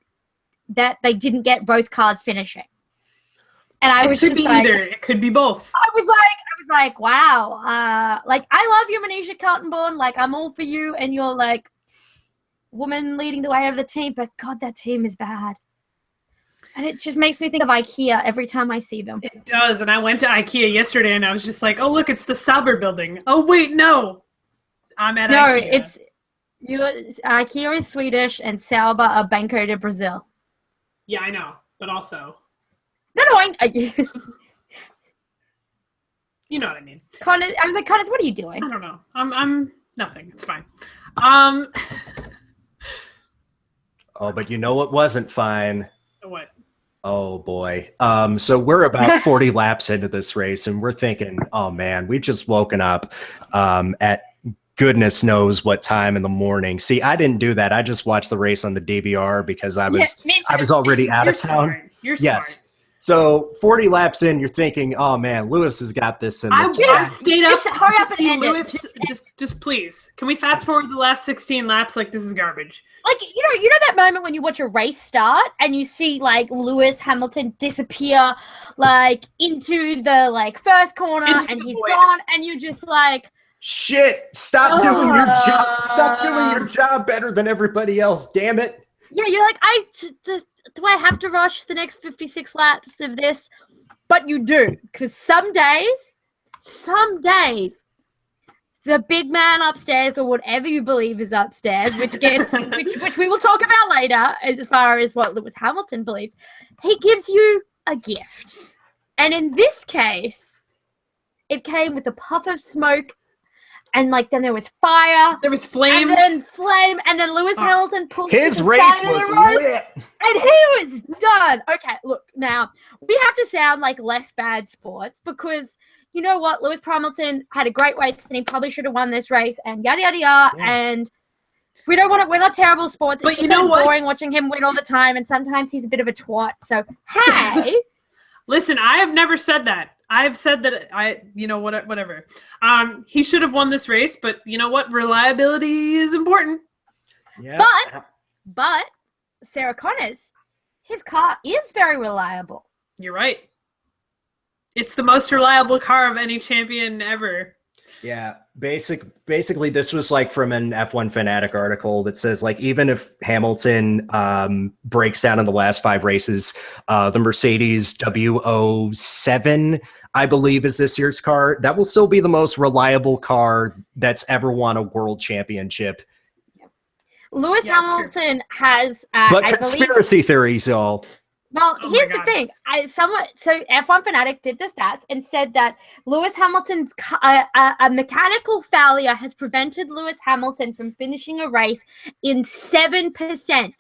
S3: that they didn't get both cars finishing. And I was
S1: It could
S3: just
S1: be
S3: like,
S1: either. It could be both.
S3: I was like, wow. Like, I love you, Manisha Kaltenborn. Like, I'm all for you, and you're like woman leading the way of the team. But God, that team is bad. And it just makes me think of IKEA every time I see them.
S1: It does. And I went to IKEA yesterday and I was just like, oh, look, it's the Sauber building. Oh, wait, no. I'm at IKEA.
S3: IKEA is Swedish and Sauber are Banco de Brazil.
S1: Yeah, I know. But also.
S3: No,
S1: you know what I mean.
S3: Connor, I was like, Connor, what are you doing?
S1: I don't know. I'm nothing. It's fine.
S2: Oh, but you know what wasn't fine?
S1: What?
S2: Oh boy. So we're about 40 laps into this race and we're thinking, oh man, we've just woken up at goodness knows what time in the morning. See, I didn't do that. I just watched the race on the DVR because I was already out of town.
S1: Smart. You're
S2: yes.
S1: smart.
S2: So 40 laps in, you're thinking, oh man, Lewis has got this in the
S1: I just stayed up
S3: just hurry up
S1: to
S3: and
S1: see
S3: end
S1: Lewis.
S3: it.
S1: Just please. Can we fast forward the last 16 laps? Like, this is garbage.
S3: Like, you know that moment when you watch a race start and you see like Lewis Hamilton disappear like into the like first corner and he's gone, and you're just like,
S2: shit, stop doing your job. Stop doing your job better than everybody else, damn it.
S3: Yeah, you're like, do I have to rush the next 56 laps of this? But you do, because some days, the big man upstairs, or whatever you believe is upstairs, which we will talk about later, as far as what Lewis Hamilton believes, he gives you a gift. And in this case, it came with a puff of smoke, and like then there was fire.
S1: There was flames.
S3: And then Lewis Hamilton pulled
S2: his race was lit.
S3: And he was done. Okay, look, now we have to sound like less bad sports because you know what? Lewis Hamilton had a great race and he probably should have won this race and yada, yada, yada. Yeah. And we don't want to, we're not terrible sports. It's just boring watching him win all the time. And sometimes he's a bit of a twat. So, hey.
S1: Listen, I have never said that. I've said that whatever. He should have won this race, but you know what? Reliability is important.
S2: Yeah.
S3: But Sarah Connors, his car is very reliable.
S1: You're right. It's the most reliable car of any champion ever.
S2: Yeah, basically this was like from an F1 Fanatic article that says like even if Hamilton breaks down in the last 5 races, the Mercedes W07, I believe, is this year's car. That will still be the most reliable car that's ever won a world championship.
S3: Lewis Hamilton has,
S2: but conspiracy theories, y'all.
S3: Well, here's the thing. So F1 Fanatic did the stats and said that Lewis Hamilton's a mechanical failure has prevented Lewis Hamilton from finishing a race in 7%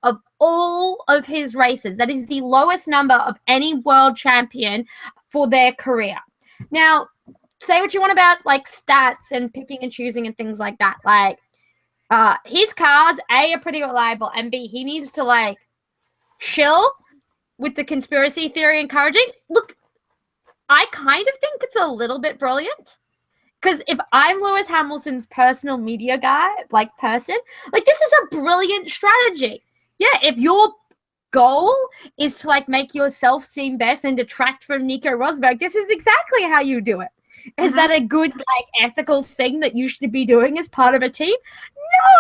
S3: of all of his races. That is the lowest number of any world champion for their career. Now, say what you want about like stats and picking and choosing and things like that. Like, his cars, A, are pretty reliable, and B, he needs to like chill with the conspiracy theory encouraging. Look, I kind of think it's a little bit brilliant. Because if I'm Lewis Hamilton's personal media guy, like person, like this is a brilliant strategy. Yeah, if your goal is to like make yourself seem best and detract from Nico Rosberg, this is exactly how you do it. Is that a good, like, ethical thing that you should be doing as part of a team?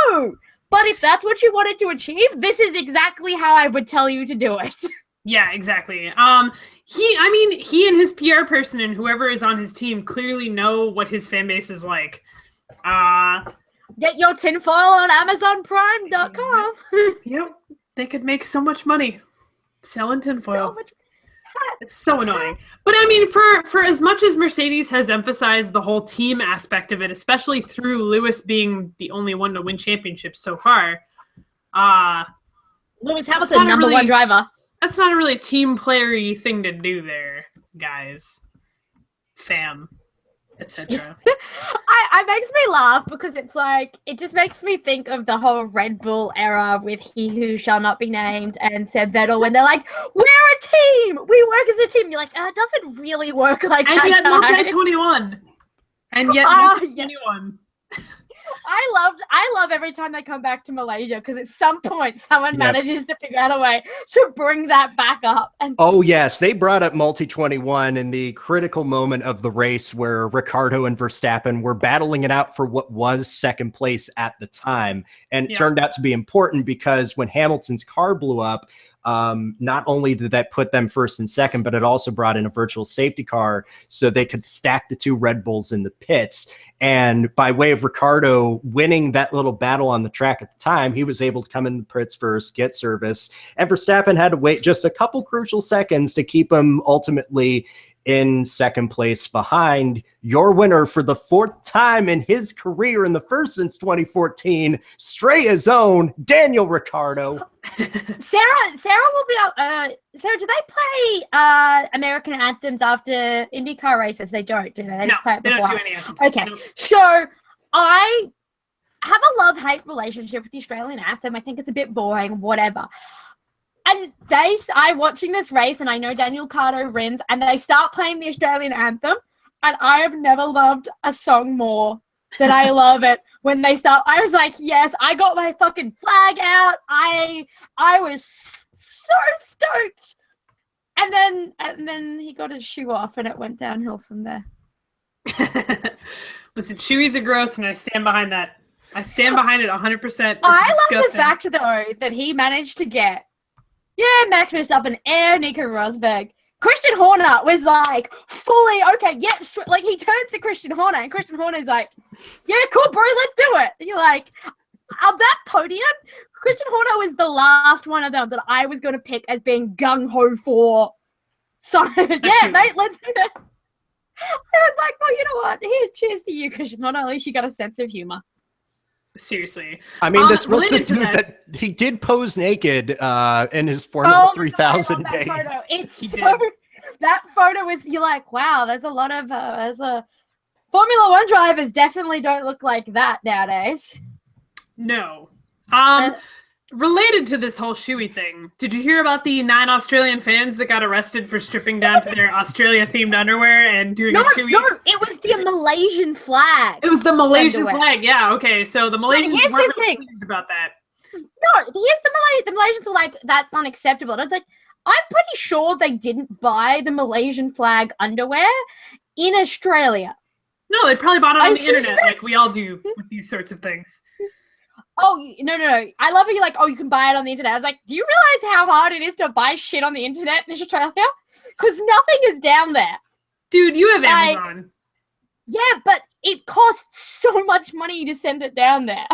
S3: No! But if that's what you wanted to achieve, this is exactly how I would tell you to do it.
S1: Yeah, exactly. He and his PR person and whoever is on his team clearly know what his fan base is like.
S3: Get your tinfoil on AmazonPrime.com.
S1: Yep. They could make so much money selling tinfoil. It's so annoying. But I mean, for as much as Mercedes has emphasized the whole team aspect of it, especially through Lewis being the only one to win championships so far,
S3: Lewis Hamilton, number one driver.
S1: That's not a really team player-y thing to do there, guys. Fam, etc.
S3: It makes me laugh because it's like, it just makes me think of the whole Red Bull era with He Who Shall Not Be Named and Seb Vettel when they're like, we're a team! We work as a team. You're like, it doesn't really work like that.
S1: And yet,
S3: guys.
S1: 21. And yet, 21.
S3: I love every time they come back to Malaysia because at some point someone manages to figure out a way to bring that back up. And
S2: oh yes, they brought up multi 21 in the critical moment of the race where Ricciardo and Verstappen were battling it out for what was second place at the time, and it turned out to be important because when Hamilton's car blew up, not only did that put them first and second, but it also brought in a virtual safety car so they could stack the two Red Bulls in the pits. And by way of Ricciardo winning that little battle on the track at the time, he was able to come in the pits first, get service. And Verstappen had to wait just a couple crucial seconds to keep him ultimately in second place behind your winner for the fourth time in his career in the first since 2014, Strea's own Daniel Ricciardo.
S3: Sarah will be out. Sarah, do they play American anthems after IndyCar races? They don't, do they? They just play it before.
S1: They don't do any anthems.
S3: Okay, so I have a love-hate relationship with the Australian anthem. I think it's a bit boring, whatever. And I'm watching this race, and I know Daniel Ricciardo wins, and they start playing the Australian anthem, and I have never loved a song more than I love it when they start. I was like, yes, I got my fucking flag out. I was so stoked. And then he got his shoe off, and it went downhill from there.
S1: Listen, shoeies are gross, and I stand behind that. I stand behind it 100%.
S3: I love the fact, though, that he managed to get Max Verstappen and Nico Rosberg. Christian Horner was like, fully, okay, like he turns to Christian Horner, and Christian Horner's like, yeah, cool, bro, let's do it. And you're like, of that podium, Christian Horner was the last one of them that I was going to pick as being gung-ho for. So, yeah, mate, let's do it. I was like, well, you know what? Here, cheers to you, Christian Horner. At least you got a sense of humor.
S1: Seriously.
S2: I mean, this was the dude that he did pose naked in his Formula 3000 days.
S3: That photo was, you're like, wow, there's a lot of, Formula One drivers definitely don't look like that nowadays.
S1: No. Related to this whole shoey thing, did you hear about the 9 Australian fans that got arrested for stripping down to their Australia-themed underwear and doing a shoey?
S3: No, it was the Malaysian flag.
S1: It was the Malaysian flag, yeah, okay. So the Malaysians weren't really pleased about that.
S3: No, the Malaysians were like, that's unacceptable. And I was like, I'm pretty sure they didn't buy the Malaysian flag underwear in Australia.
S1: No, they probably bought it on the internet like we all do with these sorts of things.
S3: Oh, no. I love how you're like, oh, you can buy it on the internet. I was like, do you realize how hard it is to buy shit on the internet in Australia? Because nothing is down there.
S1: Dude, you have Amazon.
S3: Yeah, but it costs so much money to send it down there.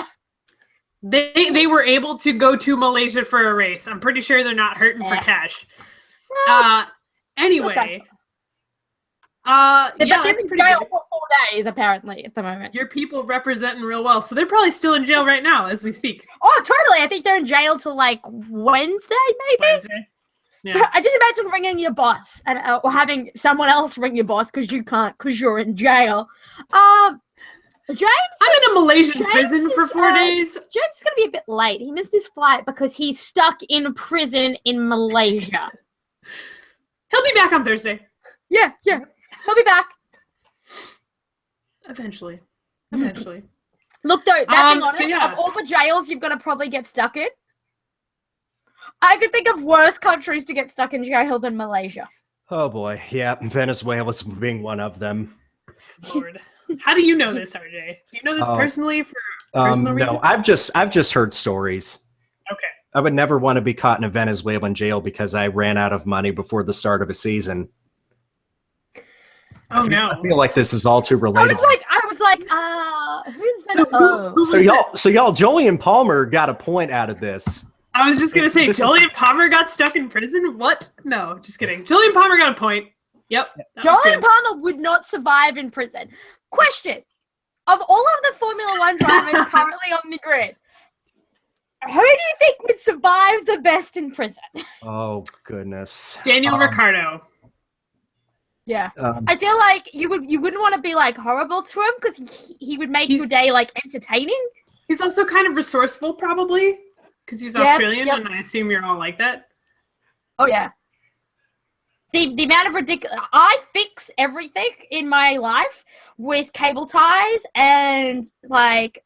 S1: They were able to go to Malaysia for a race. I'm pretty sure they're not hurting for cash. Anyway.
S3: But they're in jail for 4 days, apparently, at the moment.
S1: Your people representing real well. So they're probably still in jail right now as we speak.
S3: Oh, totally. I think they're in jail till, like, Wednesday, maybe? Wednesday. Yeah. So I just imagine ringing your boss and or having someone else ring your boss because you can't, because you're in jail. James,
S1: I'm in a Malaysian prison for 4 days.
S3: James is going to be a bit late. He missed his flight because he's stuck in prison in Malaysia.
S1: He'll be back on Thursday.
S3: Yeah. He'll be back.
S1: Eventually.
S3: Look, though, that being honest, of all the jails you've got to probably get stuck in, I could think of worse countries to get stuck in jail than Malaysia.
S2: Oh, boy. Yeah, Venezuela's being one of them.
S1: Lord. How do you know this, RJ? Do you know this personally for personal reasons?
S2: No, I've just heard stories.
S1: Okay.
S2: I would never want to be caught in a Venezuelan jail because I ran out of money before the start of a season.
S1: Oh, no.
S2: I feel like this is all too relatable.
S3: I was like, who's Venezuela?
S2: So y'all, Jolyon Palmer got a point out of this.
S1: I was just going to say, Jolyon Palmer got stuck in prison? What? No, just kidding. Jolyon Palmer got a point. Yep.
S3: Jolyon Palmer would not survive in prison. Question. Of all of the Formula One drivers currently on the grid, Who do you think would survive the best in prison?
S2: Oh goodness.
S1: Daniel Ricciardo.
S3: Yeah. I feel like you wouldn't want to be like horrible to him because he would make your day like entertaining.
S1: He's also kind of resourceful, probably, because he's Australian, and I assume you're all like that.
S3: Oh yeah. The amount of ridiculous. I fix everything in my life with cable ties and like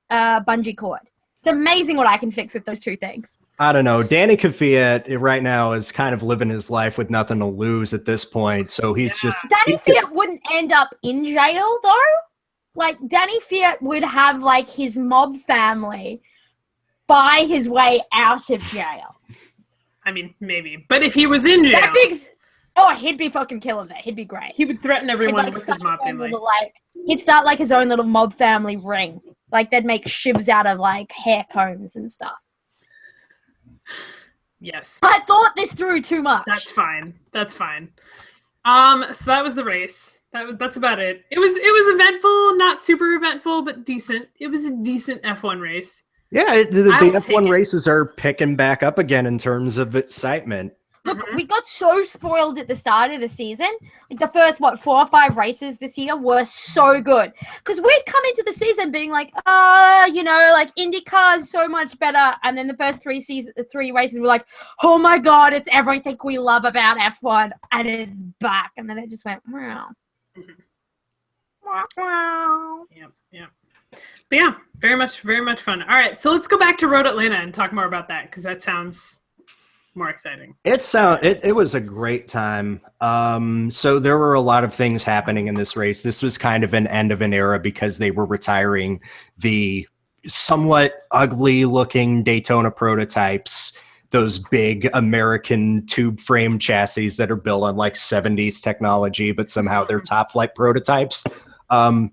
S3: bungee cord. It's amazing what I can fix with those two things.
S2: I don't know. Danny Kvyat right now is kind of living his life with nothing to lose at this point. So he's just...
S3: Danny Kvyat wouldn't end up in jail, though. Like, Danny Kvyat would have, like, his mob family buy his way out of jail.
S1: I mean, maybe. But if he was in jail...
S3: He'd be fucking killing it. He'd be great.
S1: He would threaten everyone with his mob family.
S3: He'd start, like, his own little mob family ring. Like, they'd make shivs out of, like, hair combs and stuff.
S1: Yes.
S3: I thought this through too much.
S1: That's fine. So that was the race. That's about it. It was eventful, not super eventful, but decent. It was a decent F1 race.
S2: Yeah, the F1 races are picking back up again in terms of excitement.
S3: Look, we got so spoiled at the start of the season. Like the first, 4 or 5 races this year were so good. Because we'd come into the season being like, like IndyCar's so much better. And then the first 3 races were like, oh my God, it's everything we love about F1. And it's back. And then it just went, wow. Wow.
S1: Yep. But yeah, very much fun. All right, so let's go back to Road Atlanta and talk more about that because that sounds more exciting.
S2: It was a great time. So there were a lot of things happening in this race. This was kind of an end of an era because they were retiring the somewhat ugly looking Daytona prototypes, those big American tube frame chassis that are built on like 70s technology, but somehow they're top flight prototypes.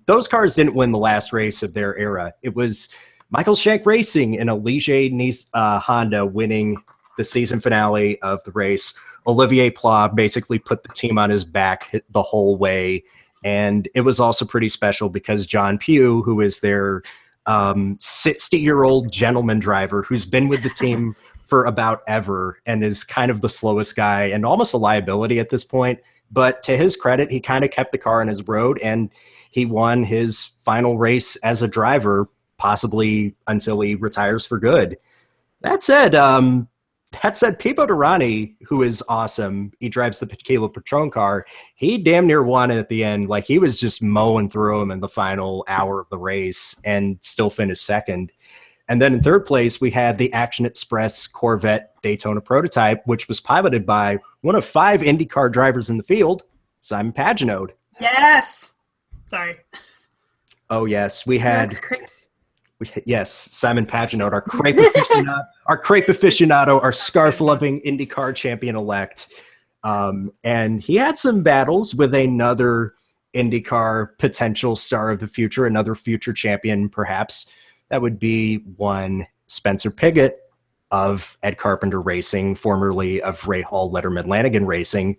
S2: Those cars didn't win the last race of their era. It was Michael Shank Racing in a Ligier Honda winning the season finale of the race. Olivier Pla basically put the team on his back the whole way. And it was also pretty special because John Pugh, who is their 60-year-old gentleman driver who's been with the team for about ever and is kind of the slowest guy and almost a liability at this point. But to his credit, he kind of kept the car on his road and he won his final race as a driver, possibly until he retires for good. That said, Pipo Derani, who is awesome, he drives the Caleb Patron car. He damn near won it at the end. Like he was just mowing through him in the final hour of the race and still finished second. And then in third place, we had the Action Express Corvette Daytona prototype, which was piloted by one of 5 IndyCar drivers in the field, Simon Pagenaud.
S1: Yes. Sorry.
S2: Oh yes, we had.
S1: Crepes.
S2: Yes, Simon Pagenaud, our crepe aficionado, our scarf-loving IndyCar champion-elect. And he had some battles with another IndyCar potential star of the future, another future champion, perhaps. That would be one Spencer Pigot of Ed Carpenter Racing, formerly of Ray Hall Letterman Lanigan Racing,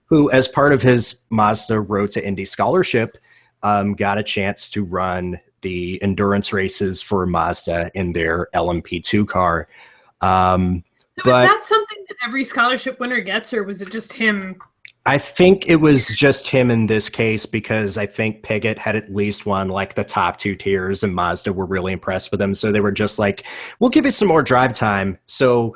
S2: who, as part of his Mazda Road to Indy scholarship, got a chance to run the endurance races for Mazda in their LMP2 car.
S1: So is that something that every scholarship winner gets, or was it just him?
S2: I think it was just him in this case because I think Pigot had at least won like the top 2 tiers and Mazda were really impressed with him. So they were just like, we'll give you some more drive time. So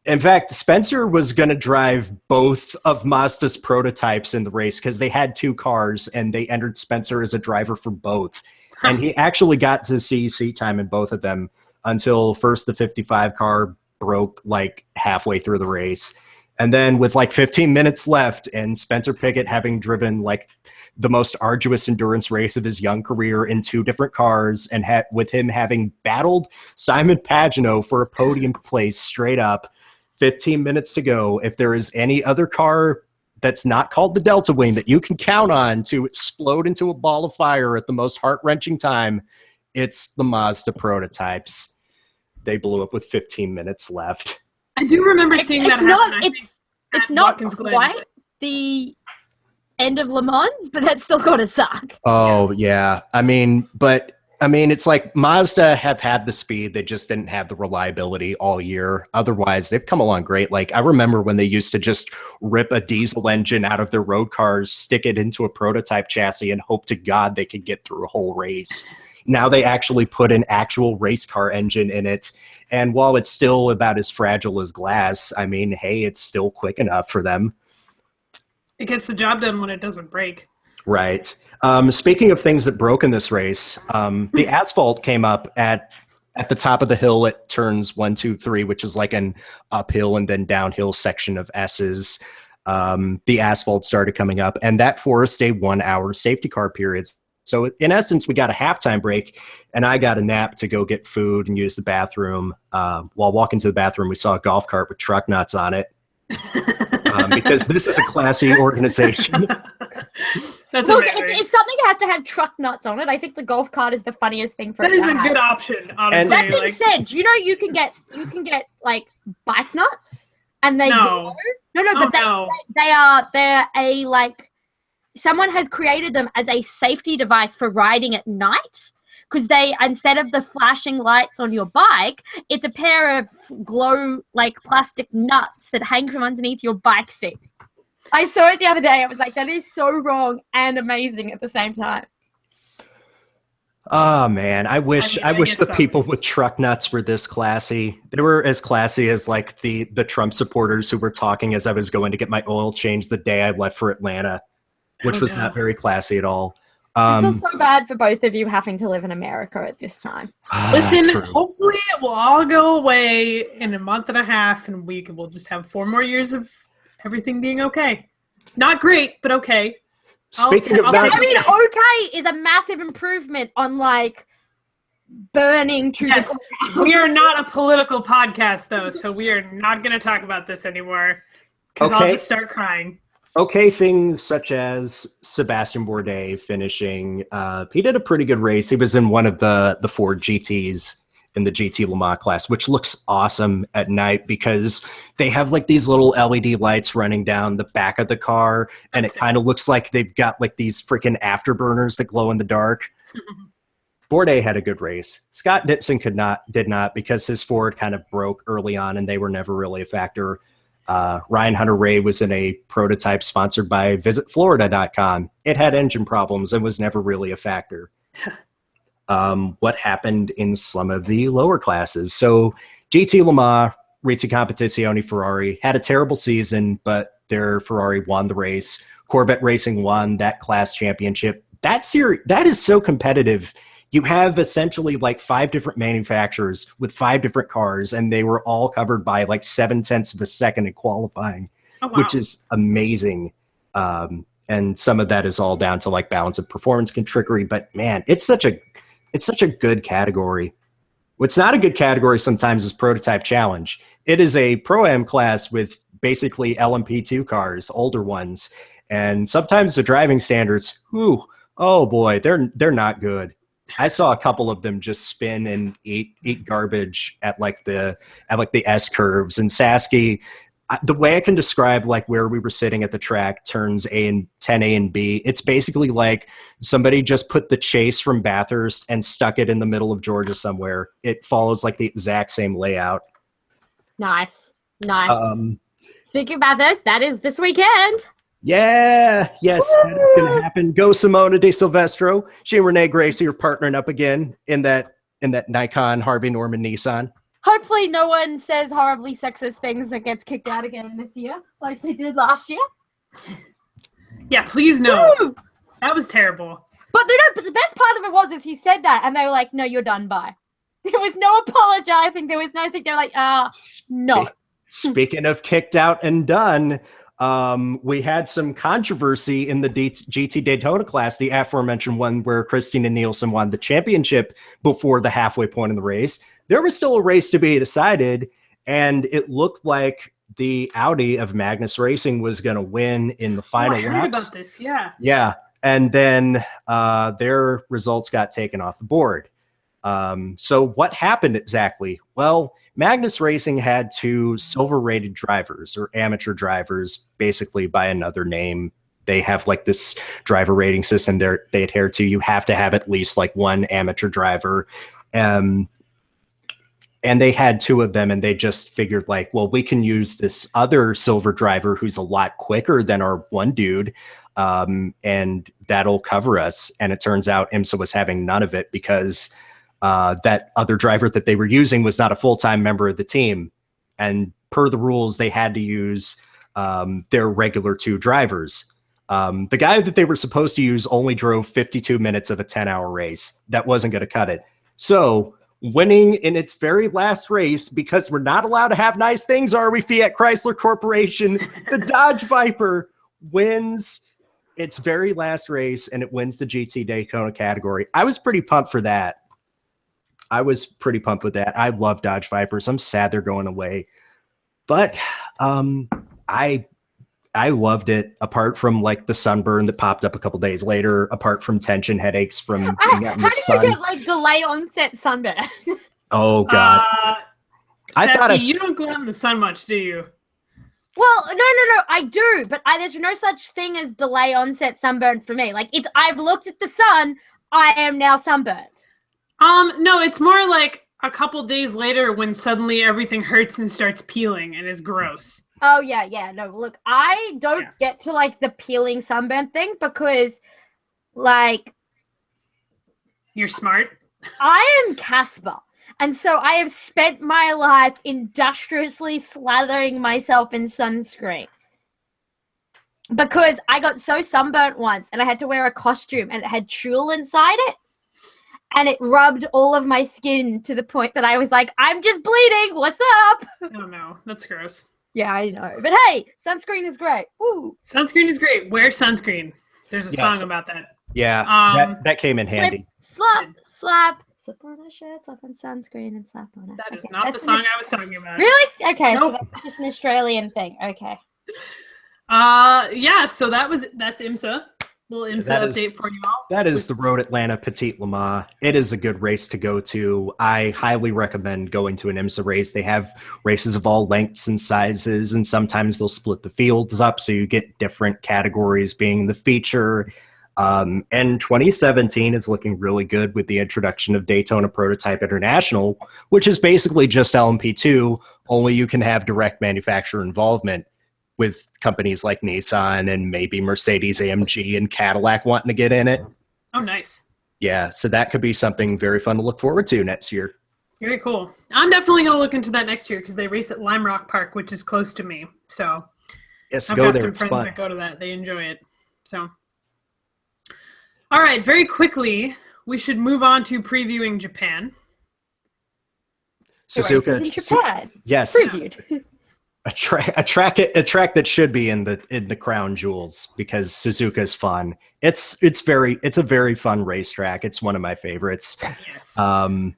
S2: in fact, Spencer was going to drive both of Mazda's prototypes in the race because they had 2 cars and they entered Spencer as a driver for both. And he actually got to see seat time in both of them until first the 55 car broke like halfway through the race. And then with like 15 minutes left and Spencer Pigot having driven like the most arduous endurance race of his young career in 2 different cars and with him having battled Simon Pagenaud for a podium place straight up, 15 minutes to go. If there is any other car that's not called the Delta Wing that you can count on to explode into a ball of fire at the most heart-wrenching time, it's the Mazda prototypes. They blew up with 15 minutes left.
S1: I do remember seeing that happen.
S3: It's not quite the end of Le Mans, but that's still going to suck.
S2: Oh, yeah. I mean, but I mean, it's like Mazda have had the speed, they just didn't have the reliability all year. Otherwise, they've come along great. Like I remember when they used to just rip a diesel engine out of their road cars, stick it into a prototype chassis, and hope to God they could get through a whole race. Now they actually put an actual race car engine in it. And while it's still about as fragile as glass, I mean, hey, it's still quick enough for them.
S1: It gets the job done when it doesn't break.
S2: Right. Speaking of things that broke in this race, the asphalt came up at the top of the hill at turns 1, 2, 3, which is like an uphill and then downhill section of S's. The asphalt started coming up, and that forced a 1-hour safety car period. So in essence, we got a halftime break, and I got a nap to go get food and use the bathroom. While walking to the bathroom, we saw a golf cart with truck nuts on it. Because this is a classy organization.
S1: That's
S3: Look,
S1: amazing.
S3: if something has to have truck nuts on it, I think the golf cart is the funniest thing for
S1: That
S3: it
S1: is
S3: to
S1: a
S3: have.
S1: good option, honestly.
S3: That being
S1: like,
S3: said, you know you can get like bike nuts, and they
S1: No.
S3: but
S1: no.
S3: they're a like someone has created them as a safety device for riding at night. Because they, instead of the flashing lights on your bike, it's a pair of glow like plastic nuts that hang from underneath your bike seat. I saw it the other day. I was like, that is so wrong and amazing at the same time.
S2: Oh man, I wish
S1: I
S2: the
S1: get
S2: people
S1: some.
S2: with truck nuts were this classy. They were as classy as like the Trump supporters who were talking as I was going to get my oil change the day I left for Atlanta, which
S1: Oh,
S2: was
S1: no.
S2: not very classy at all.
S3: I feel so bad for both of you having to live in America at this time.
S1: Listen,
S2: true.
S1: hopefully it will all go away in a month and a half, and we'll just have 4 more years of everything being okay. Not great, but okay.
S2: Speaking of
S1: I'll
S2: that,
S3: I mean, okay is a massive improvement on like burning to
S1: Yes,
S3: the ground.
S1: we are not a political podcast, though, so we are not going to talk about this anymore. Because I'll
S2: Okay.
S1: just start crying.
S2: okay, things such as Sebastian Bourdais finishing. He did a pretty good race. He was in one of the Ford GTs in the GT Le Mans class, which looks awesome at night because they have like these little LED lights running down the back of the car, and it kind of looks like they've got like these freaking afterburners that glow in the dark. Bourdais had a good race. Scott Dixon did not because his Ford kind of broke early on, and they were never really a factor. Ryan Hunter-Reay was in a prototype sponsored by VisitFlorida.com. It had engine problems and was never really a factor. What happened in some of the lower classes? So GT Le Mans, Rizzi Competizione Ferrari, had a terrible season, but their Ferrari won the race. Corvette Racing won that class championship. That is so competitive. You have essentially like 5 different manufacturers with 5 different cars, and they were all covered by like 0.7 of a second in qualifying,
S1: Oh, wow.
S2: which is amazing. And some of that is all down to like balance of performance and trickery. But man, it's such a good category. What's not a good category sometimes is prototype challenge. It is a Pro-Am class with basically LMP2 cars, older ones. And sometimes the driving standards, oh boy, they're not good. I saw a couple of them just spin and eat garbage at the S curves. And Sasky, the way I can describe like where we were sitting at the track, turns 10 A and B, it's basically like somebody just put the Chase from Bathurst and stuck it in the middle of Georgia somewhere. It follows like the exact same layout.
S3: Nice.
S2: Um,
S3: Speaking about that is this weekend.
S2: Yes, that is going to happen. Go Simona De Silvestro. She and Renee Gracie are partnering up again in that Nikon Harvey Norman Nissan.
S3: Hopefully no one says horribly sexist things that gets kicked out again this year, like they did last year.
S1: Yeah, please no.
S3: Woo!
S1: That was terrible.
S3: But the best part of it is he said that, and they were like, no, you're done, bye. There was no apologizing. There was nothing. They're like, no.
S2: Speaking of kicked out and done, we had some controversy in the GT Daytona class, the aforementioned one where Christina Nielsen won the championship before the halfway point in the race. There was still a race to be decided, and it looked like the Audi of Magnus Racing was going to win in the final
S1: I heard
S2: laps.
S1: about this, yeah.
S2: Yeah, and then their results got taken off the board. So what happened exactly? Well, Magnus Racing had 2 silver-rated drivers, or amateur drivers, basically by another name, they have like this driver rating system they adhere to. You have to have at least like one amateur driver. And they had two of them, and they just figured like, well, we can use this other silver driver who's a lot quicker than our one dude, and that'll cover us. And it turns out IMSA was having none of it because that other driver that they were using was not a full-time member of the team. And per the rules, they had to use their regular two drivers. The guy that they were supposed to use only drove 52 minutes of a 10-hour race. That wasn't going to cut it. So winning in its very last race, because we're not allowed to have nice things, are we, Fiat Chrysler Corporation? The Dodge Viper wins its very last race, and it wins the GT Daytona category. I was pretty pumped for that. I was pretty pumped with that. I love Dodge Vipers. I'm sad they're going away. But I loved it, apart from like the sunburn that popped up a couple days later, apart from tension headaches from being out in the sun.
S3: How do you get like delay onset sunburn?
S2: Oh God. I thought
S1: you don't go out in the sun much, do you?
S3: Well, no, I do, but there's no such thing as delay onset sunburn for me. Like I've looked at the sun, I am now sunburned.
S1: No, it's more like a couple days later when suddenly everything hurts and starts peeling and is gross.
S3: Oh, yeah. No, look, I don't get to, like, the peeling sunburn thing because, like...
S1: You're smart.
S3: I am Casper. And so I have spent my life industriously slathering myself in sunscreen. Because I got so sunburnt once and I had to wear a costume and it had tulle inside it. And it rubbed all of my skin to the point that I was like, I'm just bleeding. What's up?
S1: Oh, no. That's gross.
S3: Yeah, I know. But hey, sunscreen is great. Woo.
S1: Sunscreen is great. Wear sunscreen. There's a song about that.
S2: Yeah, that came in handy.
S3: Slap on our shirt, slap on sunscreen, and slap on it.
S1: That is not the song I was talking about.
S3: Really? Okay,
S1: Nope.
S3: so that's just an Australian thing. Okay.
S1: Yeah, so that's IMSA. Little IMSA update for you all.
S2: That is the Road Atlanta Petite Le Mans. It is a good race to go to. I highly recommend going to an IMSA race. They have races of all lengths and sizes, and sometimes they'll split the fields up so you get different categories being the feature. And 2017 is looking really good with the introduction of Daytona Prototype International, which is basically just LMP2, only you can have direct manufacturer involvement, with companies like Nissan and maybe Mercedes-AMG and Cadillac wanting to get in it.
S1: Oh, nice.
S2: Yeah, so that could be something very fun to look forward to next year.
S1: Very cool. I'm definitely going to look into that next year because they race at Lime Rock Park, which is close to me. So
S2: yes,
S1: I've
S2: go
S1: got
S2: there.
S1: some
S2: It's
S1: friends
S2: fun.
S1: that go to that. They enjoy it. So, all right, very quickly, we should move on to previewing Japan.
S2: Suzuka.
S3: In Japan.
S2: Yes.
S3: Previewed.
S2: A track that should be in the crown jewels because Suzuka is fun. It's a very fun racetrack. It's one of my favorites.
S1: Yes.
S2: And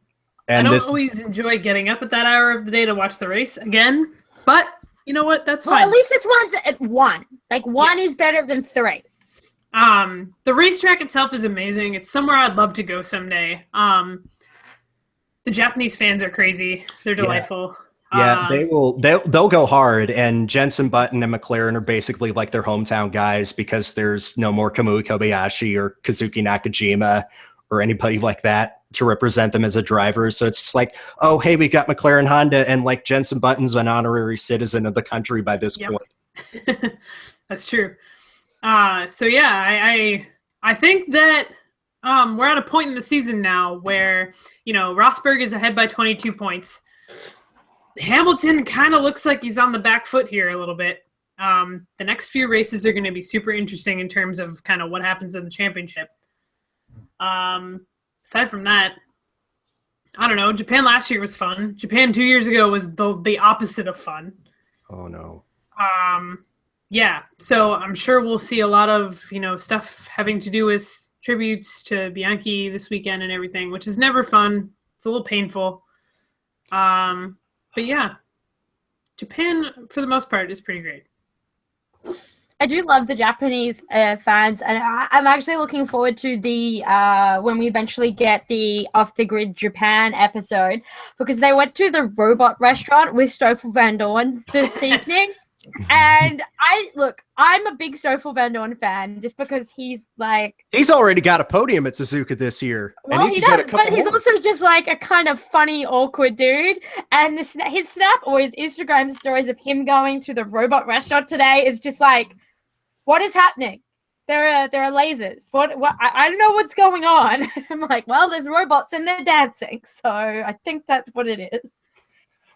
S1: I don't always enjoy getting up at that hour of the day to watch the race again, but you know what? That's fine.
S3: Well, at least this one's at 1. Like 1 is better than 3.
S1: The racetrack itself is amazing. It's somewhere I'd love to go someday. The Japanese fans are crazy. They're delightful.
S2: Yeah, they'll go hard, and Jenson Button and McLaren are basically like their hometown guys because there's no more Kamui Kobayashi or Kazuki Nakajima or anybody like that to represent them as a driver. So it's just like, oh, hey, we got McLaren Honda, and like Jenson Button's an honorary citizen of the country by this point.
S1: That's true. So yeah, I think that we're at a point in the season now where, Rosberg is ahead by 22 points. Hamilton kind of looks like he's on the back foot here a little bit. The next few races are going to be super interesting in terms of kind of what happens in the championship. Aside from that, I don't know. Japan last year was fun. Japan 2 years ago was the opposite of fun.
S2: Oh, no.
S1: Yeah, so I'm sure we'll see a lot of, stuff having to do with tributes to Bianchi this weekend and everything, which is never fun. It's a little painful. But yeah, Japan, for the most part, is pretty great.
S3: I do love the Japanese fans, and I'm actually looking forward to the when we eventually get the Off the Grid Japan episode, because they went to the robot restaurant with Stoffel Van Dorn this evening. And I'm a big Stoffel Van Dorn fan just because he's like...
S2: He's already got a podium at Suzuka this year.
S3: Well, he does, but he's also just like a kind of funny, awkward dude. And his Snap or his Instagram stories of him going to the robot restaurant today is just like, what is happening? There are lasers. What? I don't know what's going on. I'm like, well, there's robots and they're dancing. So I think that's what it is.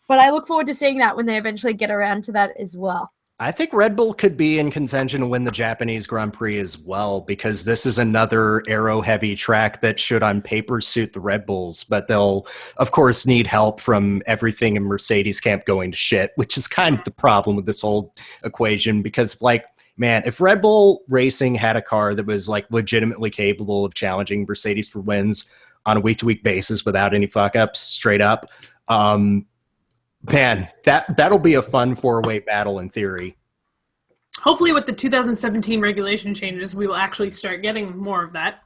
S3: But I look forward to seeing that when they eventually get around to that as well.
S2: I think Red Bull could be in contention to win the Japanese Grand Prix as well, because this is another aero-heavy track that should on paper suit the Red Bulls, but they'll, of course, need help from everything in Mercedes camp going to shit, which is kind of the problem with this whole equation, because, like, man, if Red Bull Racing had a car that was, like, legitimately capable of challenging Mercedes for wins on a week-to-week basis without any fuck-ups, straight up, man, that'll be a fun four-way battle in theory.
S1: Hopefully with the 2017 regulation changes, we will actually start getting more of that.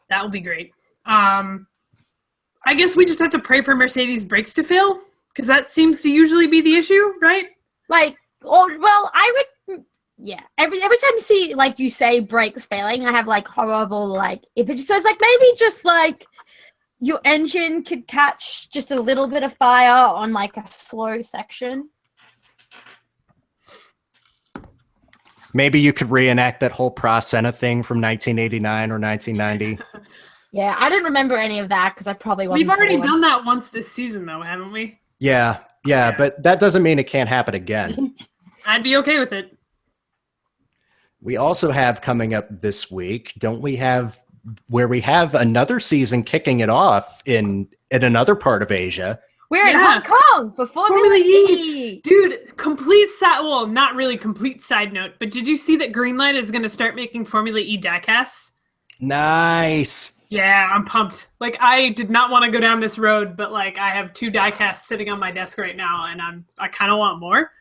S1: That will be great. I guess we just have to pray for Mercedes brakes to fail, because that seems to usually be the issue, right?
S3: Like, well, I would, yeah. Every time you see, like, you say brakes failing, I have, like, horrible, like, if it just says, like, maybe just, like, your engine could catch just a little bit of fire on, like, a slow section.
S2: Maybe you could reenact that whole Prasenna thing from 1989 or 1990.
S3: Yeah, I didn't remember any of that because I probably wasn't.
S1: We've already
S3: born.
S1: done that once this season, though, haven't we?
S2: Yeah, but that doesn't mean it can't happen again.
S1: I'd be okay with it.
S2: We also have coming up this week, don't we have, where we have another season kicking it off in another part of Asia.
S3: We're in Hong Kong for Formula E.
S1: Dude, well, not really complete side note, but did you see that Greenlight is going to start making Formula E diecasts?
S2: Nice.
S1: Yeah, I'm pumped. Like, I did not want to go down this road, but, like, I have 2 diecasts sitting on my desk right now, and I kind of want more.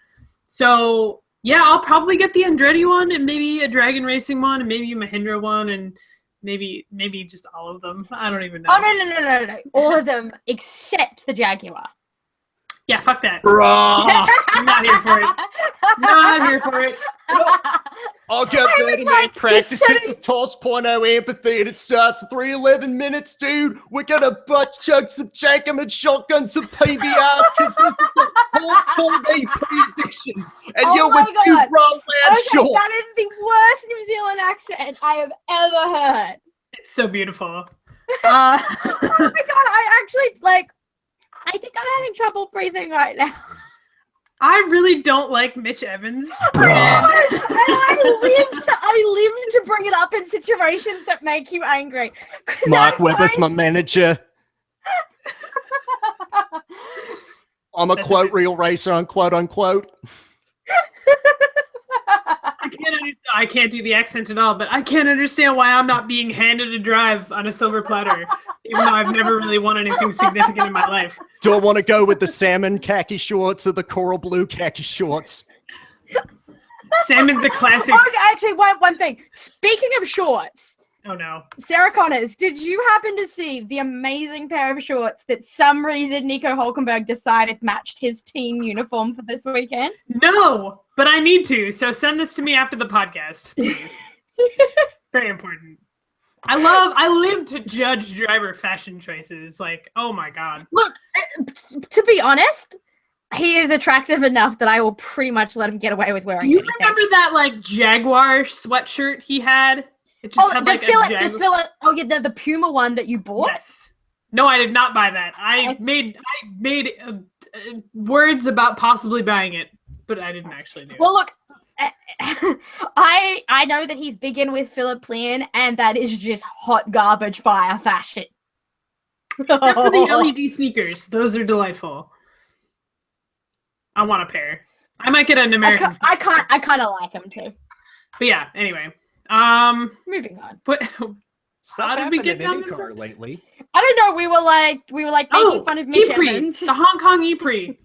S1: So, yeah, I'll probably get the Andretti one, and maybe a Dragon Racing one, and maybe a Mahindra one, and maybe just all of them. I don't even know.
S3: Oh, no. All of them except the Jaguar.
S1: Yeah, fuck that.
S2: Bruh.
S1: I'm not here for it. Not here for it.
S2: I'll get better, man. Practice at the toss point empathy, and it starts at 3:11 minutes, dude. We're gonna butt chug some Jankum and shotgun some PBRs because this is the whole prediction. And you're with 2 Roland shorts.
S3: That is the worst New Zealand accent I have ever heard.
S1: It's so beautiful.
S3: Oh my god, I actually, like, I think I'm having trouble breathing right now.
S1: I really don't like Mitch Evans.
S3: And I live to bring it up in situations that make you angry.
S2: Mark Webber's my manager. I'm a quote real racer, unquote unquote.
S1: I can't do the accent at all, but I can't understand why I'm not being handed a drive on a silver platter, even though I've never really won anything significant in my life.
S2: Do I want to go with the salmon khaki shorts or the coral blue khaki shorts?
S1: Salmon's a classic.
S3: Okay, actually, one thing. Speaking of shorts.
S1: Oh, no.
S3: Sarah Connors, did you happen to see the amazing pair of shorts that some reason Nico Hulkenberg decided matched his team uniform for this weekend?
S1: No, but I need to. So send this to me after the podcast, please. Very important. I live to judge driver fashion choices. Like, oh my God.
S3: Look, to be honest, he is attractive enough that I will pretty much let him get away with wearing anything.
S1: Do you remember that, like, Jaguar sweatshirt he had? It just had, like,
S3: the Puma one that you bought?
S1: Yes. No, I did not buy that. I made words about possibly buying it, but I didn't actually do it.
S3: Well, look, I know that he's big in with Philip Plein, and that is just hot garbage fire fashion.
S1: Except for the LED sneakers. Those are delightful. I want a pair. I might get an American.
S3: I kind of like them too.
S1: But yeah, anyway.
S3: Moving on.
S1: But how did we get down this
S2: car lately?
S3: I don't know. We were like making fun of Mitch Evans.
S1: The Hong Kong E-Prix.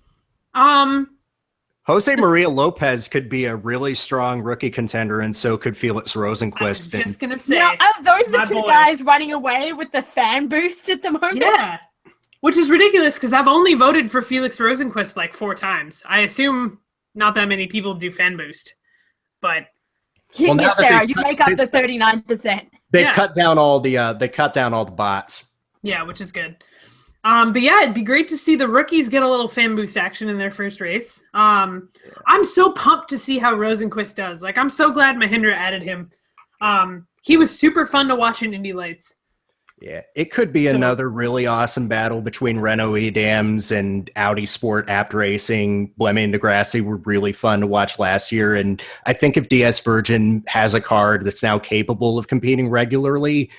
S2: Jose Maria Lopez could be a really strong rookie contender, and so could Felix Rosenqvist.
S1: I was just gonna say,
S3: those are the 2 guys running away with the fan boost at the moment.
S1: Yeah, which is ridiculous because I've only voted for Felix Rosenqvist like 4 times. I assume not that many people do fan boost, but
S3: Yes, Sarah, you make up the 39%.
S2: They've cut down all the bots.
S1: Yeah, which is good. But yeah, it'd be great to see the rookies get a little fan boost action in their first race. I'm so pumped to see how Rosenquist does. Like, I'm so glad Mahindra added him. He was super fun to watch in Indy Lights.
S2: Yeah, it could be another really awesome battle between Renault E-Dams and Audi Sport Apt Racing. Blemi and Degrassi were really fun to watch last year, and I think if DS Virgin has a card that's now capable of competing regularly,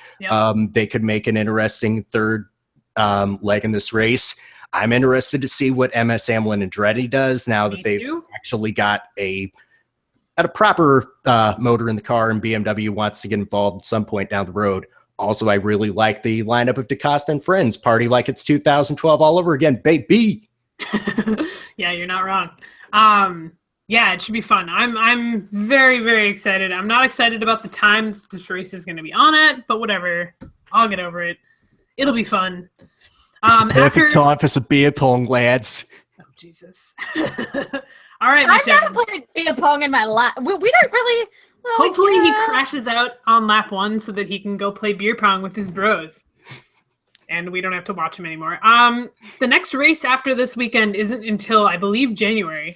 S2: they could make an interesting third leg in this race. I'm interested to see what MS Hamlin Andretti does now that they've actually got a proper motor in the car, and BMW wants to get involved at some point down the road. Also, I really like the lineup of DaCosta and Friends. Party like it's 2012 all over again, baby.
S1: Yeah, you're not wrong. Yeah, it should be fun. I'm very, very excited. I'm not excited about the time this race is going to be on at, but whatever. I'll get over it. It'll be fun.
S2: It's a perfect time for some beer pong, lads.
S1: Oh, Jesus. All right,
S3: I've never played beer pong in my life. We don't really...
S1: Hopefully he crashes out on lap 1 so that he can go play beer pong with his bros. And we don't have to watch him anymore. The next race after this weekend isn't until, I believe, January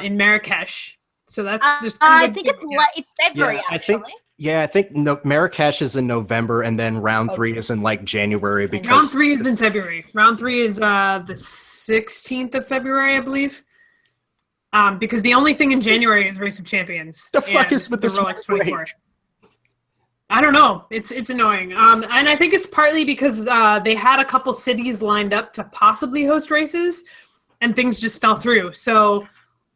S1: in Marrakesh. So that's...
S3: I think it's February, actually.
S2: I think Marrakesh is in November, and then round 3 is in, like, January. Because
S1: round 3 is in February. Round 3 is the 16th of February, I believe. Because the only thing in January is Race of Champions.
S2: The fuck is with this
S1: Rolex 24? I don't know. It's annoying. And I think it's partly because they had a couple cities lined up to possibly host races, and things just fell through. So,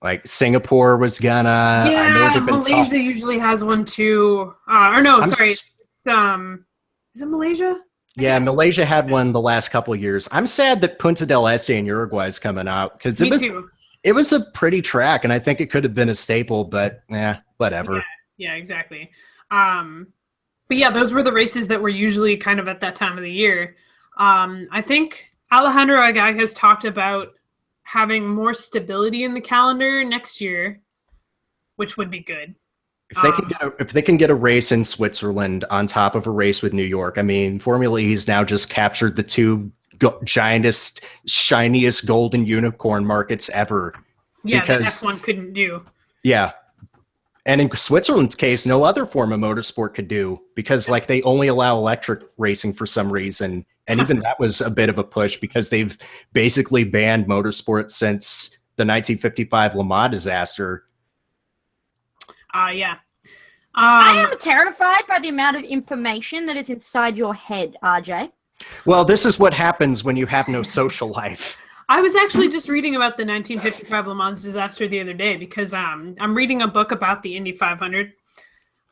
S2: like Singapore was gonna.
S1: Yeah,
S2: I know
S1: Malaysia usually has one too. Is it Malaysia?
S2: Yeah, Malaysia had one the last couple of years. I'm sad that Punta del Este in Uruguay is coming out because it was a pretty track, and I think it could have been a staple, but whatever.
S1: Yeah, exactly. But yeah, those were the races that were usually kind of at that time of the year. I think Alejandro Agag has talked about having more stability in the calendar next year, which would be good.
S2: If they can get a race in Switzerland on top of a race with New York, I mean, Formula E's now just captured the two giantest, shiniest golden unicorn markets ever.
S1: Yeah, because that F1 couldn't do.
S2: Yeah. And in Switzerland's case, no other form of motorsport could do because like they only allow electric racing for some reason. And even that was a bit of a push because they've basically banned motorsport since the 1955 Le Mans disaster.
S1: Yeah.
S3: I am terrified by the amount of information that is inside your head, RJ.
S2: Well, this is what happens when you have no social life.
S1: I was actually just reading about the 1955 Le Mans disaster the other day because I'm reading a book about the Indy 500,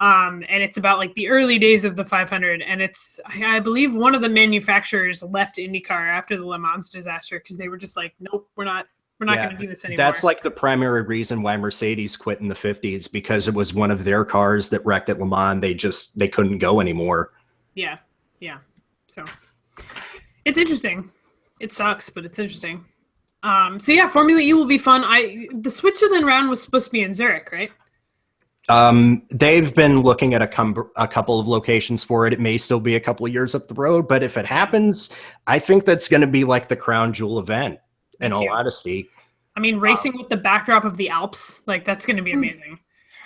S1: and it's about like the early days of the 500, and it's I believe one of the manufacturers left IndyCar after the Le Mans disaster because they were just like, nope, we're not going to do this anymore.
S2: That's like the primary reason why Mercedes quit in the 50s because it was one of their cars that wrecked at Le Mans. They couldn't go anymore.
S1: Yeah. So it's interesting. It sucks, but it's interesting. So yeah, Formula E will be fun. The Switzerland round was supposed to be in Zurich, right?
S2: They've been looking at a couple of locations for it. It may still be a couple of years up the road, but if it happens, I think that's going to be like the crown jewel event, in all honesty.
S1: I mean, racing with the backdrop of the Alps, like that's going to be amazing.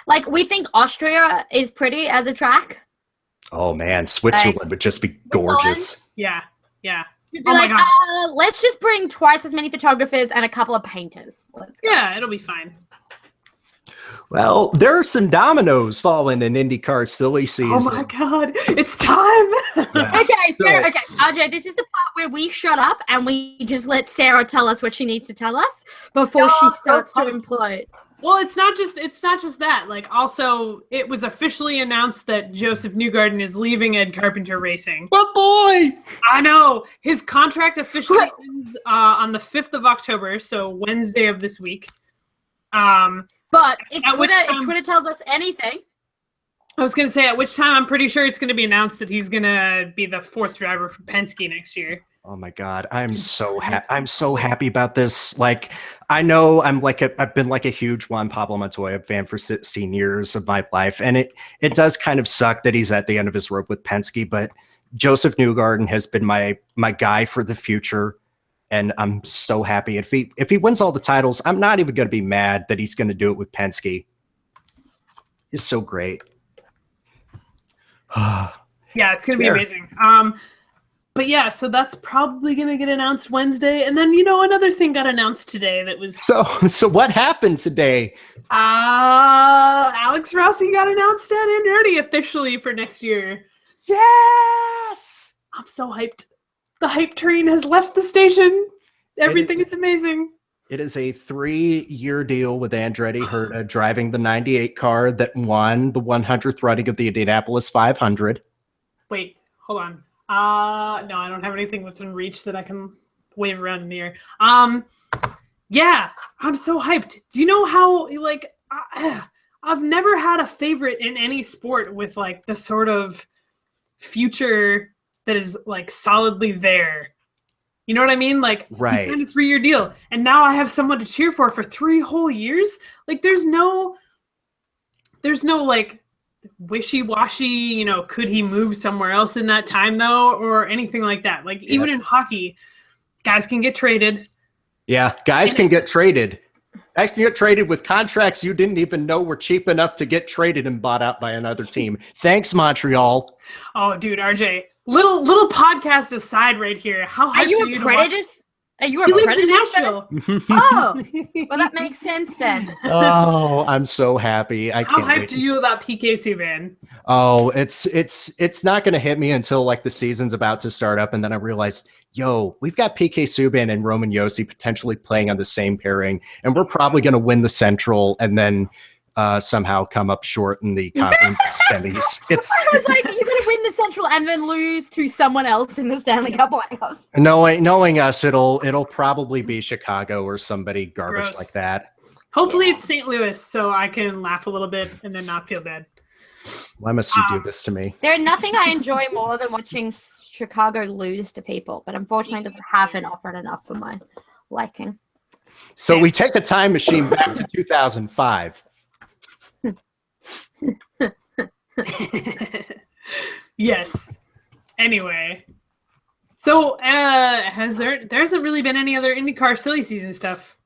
S3: Like, we think Austria is pretty as a track.
S2: Oh man, Switzerland would just be gorgeous.
S1: Yeah.
S3: You'd be let's just bring twice as many photographers and a couple of painters. Let's go.
S1: Yeah, it'll be fine.
S2: Well, there are some dominoes falling in IndyCar silly season.
S1: Oh my god, it's time!
S2: Yeah.
S3: Okay, RJ, this is the part where we shut up and we just let Sarah tell us what she needs to tell us before she starts to implode.
S1: Well, it's not just that. Like, also, it was officially announced that Joseph Newgarden is leaving Ed Carpenter Racing.
S2: But boy!
S1: I know! His contract officially ends on the 5th of October, so Wednesday of this week.
S3: But if Twitter tells us anything...
S1: I was going to say, at which time I'm pretty sure it's going to be announced that he's going to be the 4th driver for Penske next year.
S2: Oh my God. I'm so happy about this. Like, I know I've been like a huge Juan Pablo Montoya fan for 16 years of my life. And it does kind of suck that he's at the end of his rope with Penske, but Joseph Newgarden has been my guy for the future. And I'm so happy. If he wins all the titles, I'm not even going to be mad that he's going to do it with Penske. He's so great.
S1: Yeah, it's gonna be amazing. But yeah, so that's probably gonna get announced Wednesday, and then another thing got announced today that was
S2: so what happened today?
S1: Alex Rossi got announced at Andretti officially for next year.
S2: Yes,
S1: I'm so hyped. The hype train has left the station. Everything is amazing.
S2: It is a 3-year deal with Andretti Herta driving the 98 car that won the 100th running of the Indianapolis 500.
S1: Wait, hold on. No, I don't have anything within reach that I can wave around in the air. Yeah, I'm so hyped. Do you know how, like, I've never had a favorite in any sport with, like, the sort of future that is, like, solidly there. You know what I mean? Like,
S2: right.
S1: He signed a 3-year deal, and now I have someone to cheer for 3 whole years? Like, there's no, like, wishy-washy, could he move somewhere else in that time though, or anything like that. Like, even in hockey, guys can get traded.
S2: Yeah, guys can get traded. Guys can get traded with contracts you didn't even know were cheap enough to get traded and bought out by another team. Thanks, Montreal.
S1: Oh, dude, RJ. Little podcast aside right here. How
S3: are you a Predators? Are you a
S1: He lives
S3: Predators
S1: in Nashville.
S3: Oh, well, that makes sense then.
S2: Oh, I'm so happy. I can't
S1: How hyped
S2: wait.
S1: are you about PK Subban?
S2: Oh, it's not going to hit me until like the season's about to start up, and then I realized, we've got PK Subban and Roman Josi potentially playing on the same pairing, and we're probably going to win the Central, and then somehow come up short in the conference semis.
S3: I was like, you're going to win the Central and then lose to someone else in the Stanley Cup playoffs.
S2: Knowing us, it'll probably be Chicago or somebody garbage like that.
S1: Hopefully it's St. Louis, so I can laugh a little bit and then not feel bad.
S2: Why must you do this to me?
S3: There's nothing I enjoy more than watching Chicago lose to people, but unfortunately it doesn't happen often enough for my liking.
S2: So we take a time machine back to 2005.
S1: Yes. Anyway, so there hasn't really been any other IndyCar silly season stuff.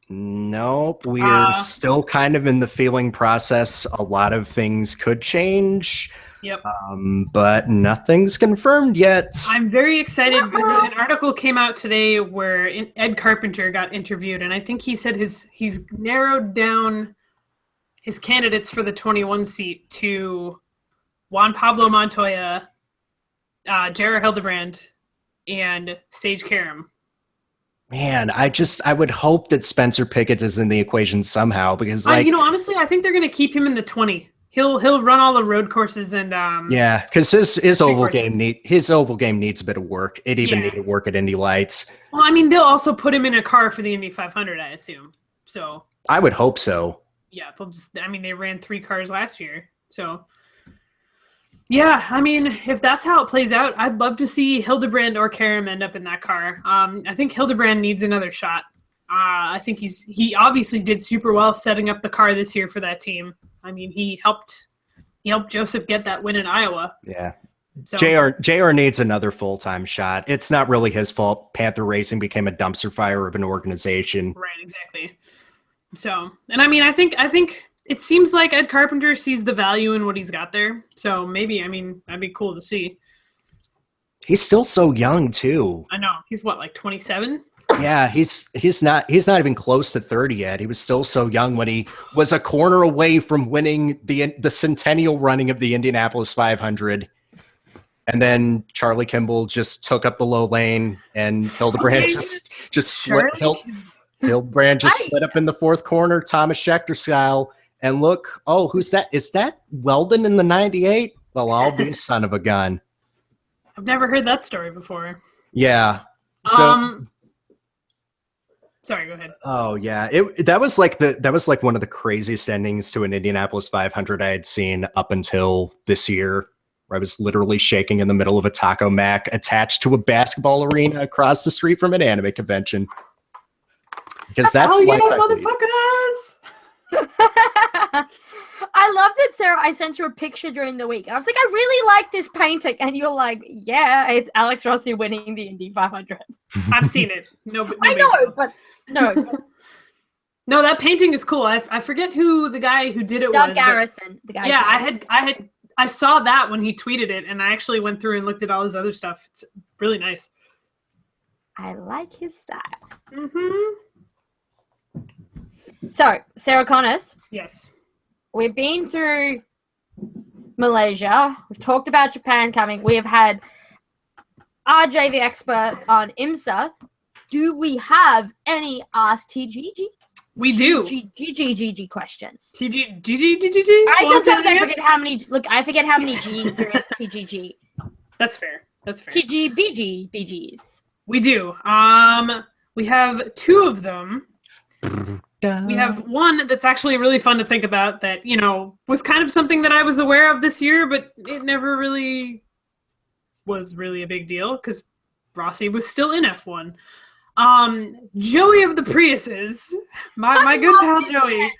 S2: Nope, we are still kind of in the feeling process. A lot of things could change.
S1: Yep.
S2: But nothing's confirmed yet.
S1: I'm very excited. An article came out today where Ed Carpenter got interviewed, and I think he said he's narrowed down his candidates for the 21 seat to Juan Pablo Montoya, Jarrah Hildebrand, and Sage Karam.
S2: Man, I would hope that Spencer Pickett is in the equation somehow, because
S1: honestly, I think they're going to keep him in the 20. He'll run all the road courses and
S2: yeah, because his oval game needs a bit of work. It even needed work at Indy Lights.
S1: Well, I mean, they'll also put him in a car for the Indy 500, I assume. So
S2: I would hope so.
S1: Yeah, they ran 3 cars last year. So yeah, I mean, if that's how it plays out, I'd love to see Hildebrand or Karam end up in that car. I think Hildebrand needs another shot. I think he obviously did super well setting up the car this year for that team. I mean, he helped Joseph get that win in Iowa.
S2: Yeah.
S1: So,
S2: JR needs another full-time shot. It's not really his fault. Panther Racing became a dumpster fire of an organization.
S1: Right, exactly. So, and I mean, I think it seems like Ed Carpenter sees the value in what he's got there. So maybe, I mean, that'd be cool to see.
S2: He's still so young too.
S1: I know. He's what, like 27?
S2: Yeah, he's not even close to 30 yet. He was still so young when he was a corner away from winning the centennial running of the Indianapolis 500. And then Charlie Kimball just took up the low lane, and Hildebrand Hildebrand just slid up in the 4th corner, Thomas Schechter style. And look, who's that? Is that Weldon in the 98? Well, I'll be a son of a gun.
S1: I've never heard that story before.
S2: Yeah. So.
S1: Sorry, go ahead.
S2: Oh yeah, that was like one of the craziest endings to an Indianapolis 500 I had seen up until this year. where I was literally shaking in the middle of a taco mac attached to a basketball arena across the street from an anime convention. Because that's
S1: yeah,
S2: life I lead.
S1: motherfuckers!
S3: I love that, Sarah. I sent you a picture during the week. I was like, I really like this painting. And you're like, yeah, it's Alex Rossi winning the Indy 500.
S1: I've seen it. No,
S3: I know, but no.
S1: No, that painting is cool. I forget who the guy who did it
S3: Doug
S1: was.
S3: Garrison. The guy.
S1: Yeah, I saw that when he tweeted it, and I actually went through and looked at all his other stuff. It's really nice.
S3: I like his style.
S1: Mm-hmm.
S3: So, Sarah Connors,
S1: Yes.
S3: we've been through Malaysia. We've talked about Japan coming. We have had RJ, the expert on IMSA. Do we have any Ask TGG?
S1: We do.
S3: GGGG questions.
S1: TGGGG.
S3: I sometimes I forget how many. Look, I forget how many G's there in TGG.
S1: That's fair. That's fair.
S3: TGBG BGs.
S1: We do. We have two of them. We have one that's actually really fun to think about that, you know, was kind of something that I was aware of this year, but it never really was really a big deal because Rossi was still in F1. Joey of the Priuses, my good pal Joey,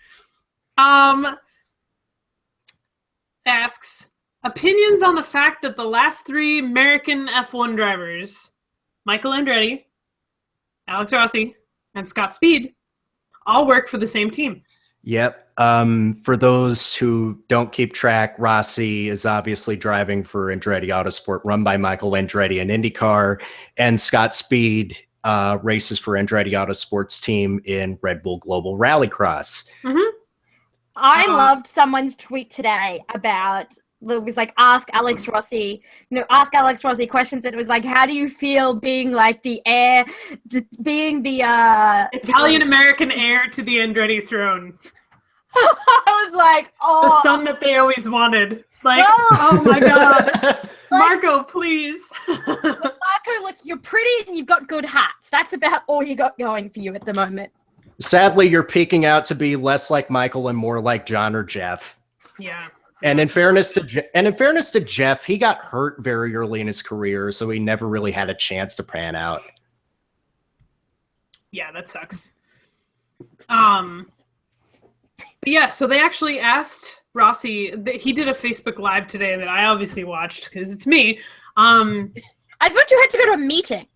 S1: asks opinions on the fact that the last three American F1 drivers, Michael Andretti, Alex Rossi, and Scott Speed, all work for the same team.
S2: Yep. For those who don't keep track, Rossi is obviously driving for Andretti Autosport, run by Michael Andretti in IndyCar, and Scott Speed races for Andretti Autosport's team in Red Bull Global Rallycross.
S1: Mm-hmm.
S3: I loved someone's tweet today about. It was like, ask Alex Rossi questions. And it was like, how do you feel being like Italian
S1: American heir to the Andretti throne?
S3: I was like, oh,
S1: The son that they always wanted. Like,
S3: Oh.
S1: oh my god. Marco, please.
S3: Marco, look, you're pretty and you've got good hats. That's about all you got going for you at the moment.
S2: Sadly, you're peaking out to be less like Michael and more like John or Jeff.
S1: Yeah.
S2: And in fairness to Jeff, he got hurt very early in his career, so he never really had a chance to pan out.
S1: Yeah, that sucks. But yeah, so they actually asked Rossi. He did a Facebook Live today that I obviously watched because it's me.
S3: I thought you had to go to a meeting.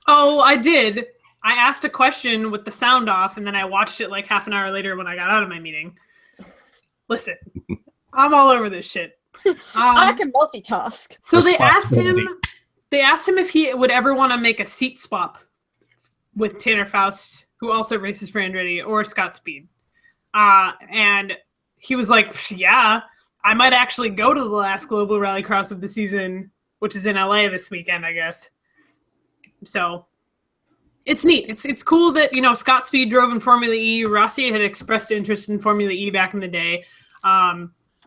S1: Oh, I did. I asked a question with the sound off, and then I watched it like half an hour later when I got out of my meeting. Listen, I'm all over this shit.
S3: I can multitask.
S1: So they asked him if he would ever want to make a seat swap with Tanner Faust, who also races for Andretti, or Scott Speed. And he was like, yeah, I might actually go to the last Global Rallycross of the season, which is in LA this weekend, I guess. So it's neat. It's cool that, you know, Scott Speed drove in Formula E. Rossi had expressed interest in Formula E back in the day.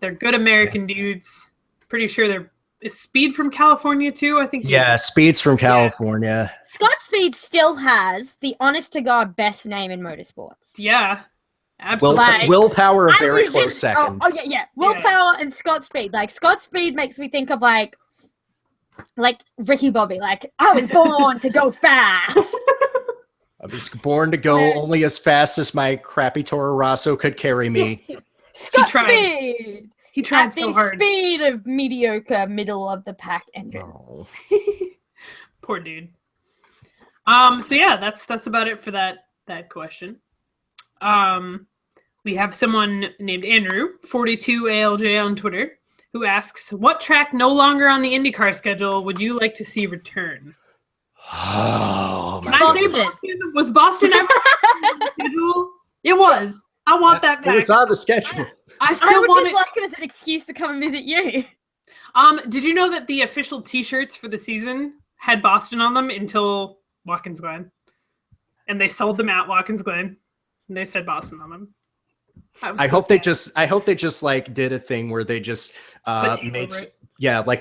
S1: They're good American dudes. Pretty sure is Speed from California too, I think.
S2: Yeah, Speed's from California.
S3: Yeah. Scott Speed still has the honest-to-God best name in motorsports.
S1: Yeah, absolutely.
S2: Willpower, a very close second.
S3: Oh yeah. Willpower and Scott Speed. Like, Scott Speed makes me think of, like Ricky Bobby. Like, I was born to go fast.
S2: I was born to go only as fast as my crappy Toro Rosso could carry me.
S3: Scott Speed!
S1: He tried
S3: at
S1: so
S3: the
S1: hard.
S3: Speed of mediocre, middle of the pack engines.
S2: Oh.
S1: Poor dude. So yeah, that's about it for that question. We have someone named Andrew, 42ALJ on Twitter, who asks, what track no longer on the IndyCar schedule would you like to see return?
S2: Oh,
S1: Can I say Boston? Was Boston ever on the schedule? It was. I want that back.
S2: It was on the schedule.
S1: I
S3: would
S1: want
S3: just like it as an excuse to come and visit you.
S1: Did you know that the official T-shirts for the season had Boston on them until Watkins Glen? And they sold them at Watkins Glen, and they said Boston on them.
S2: I hope they just like did a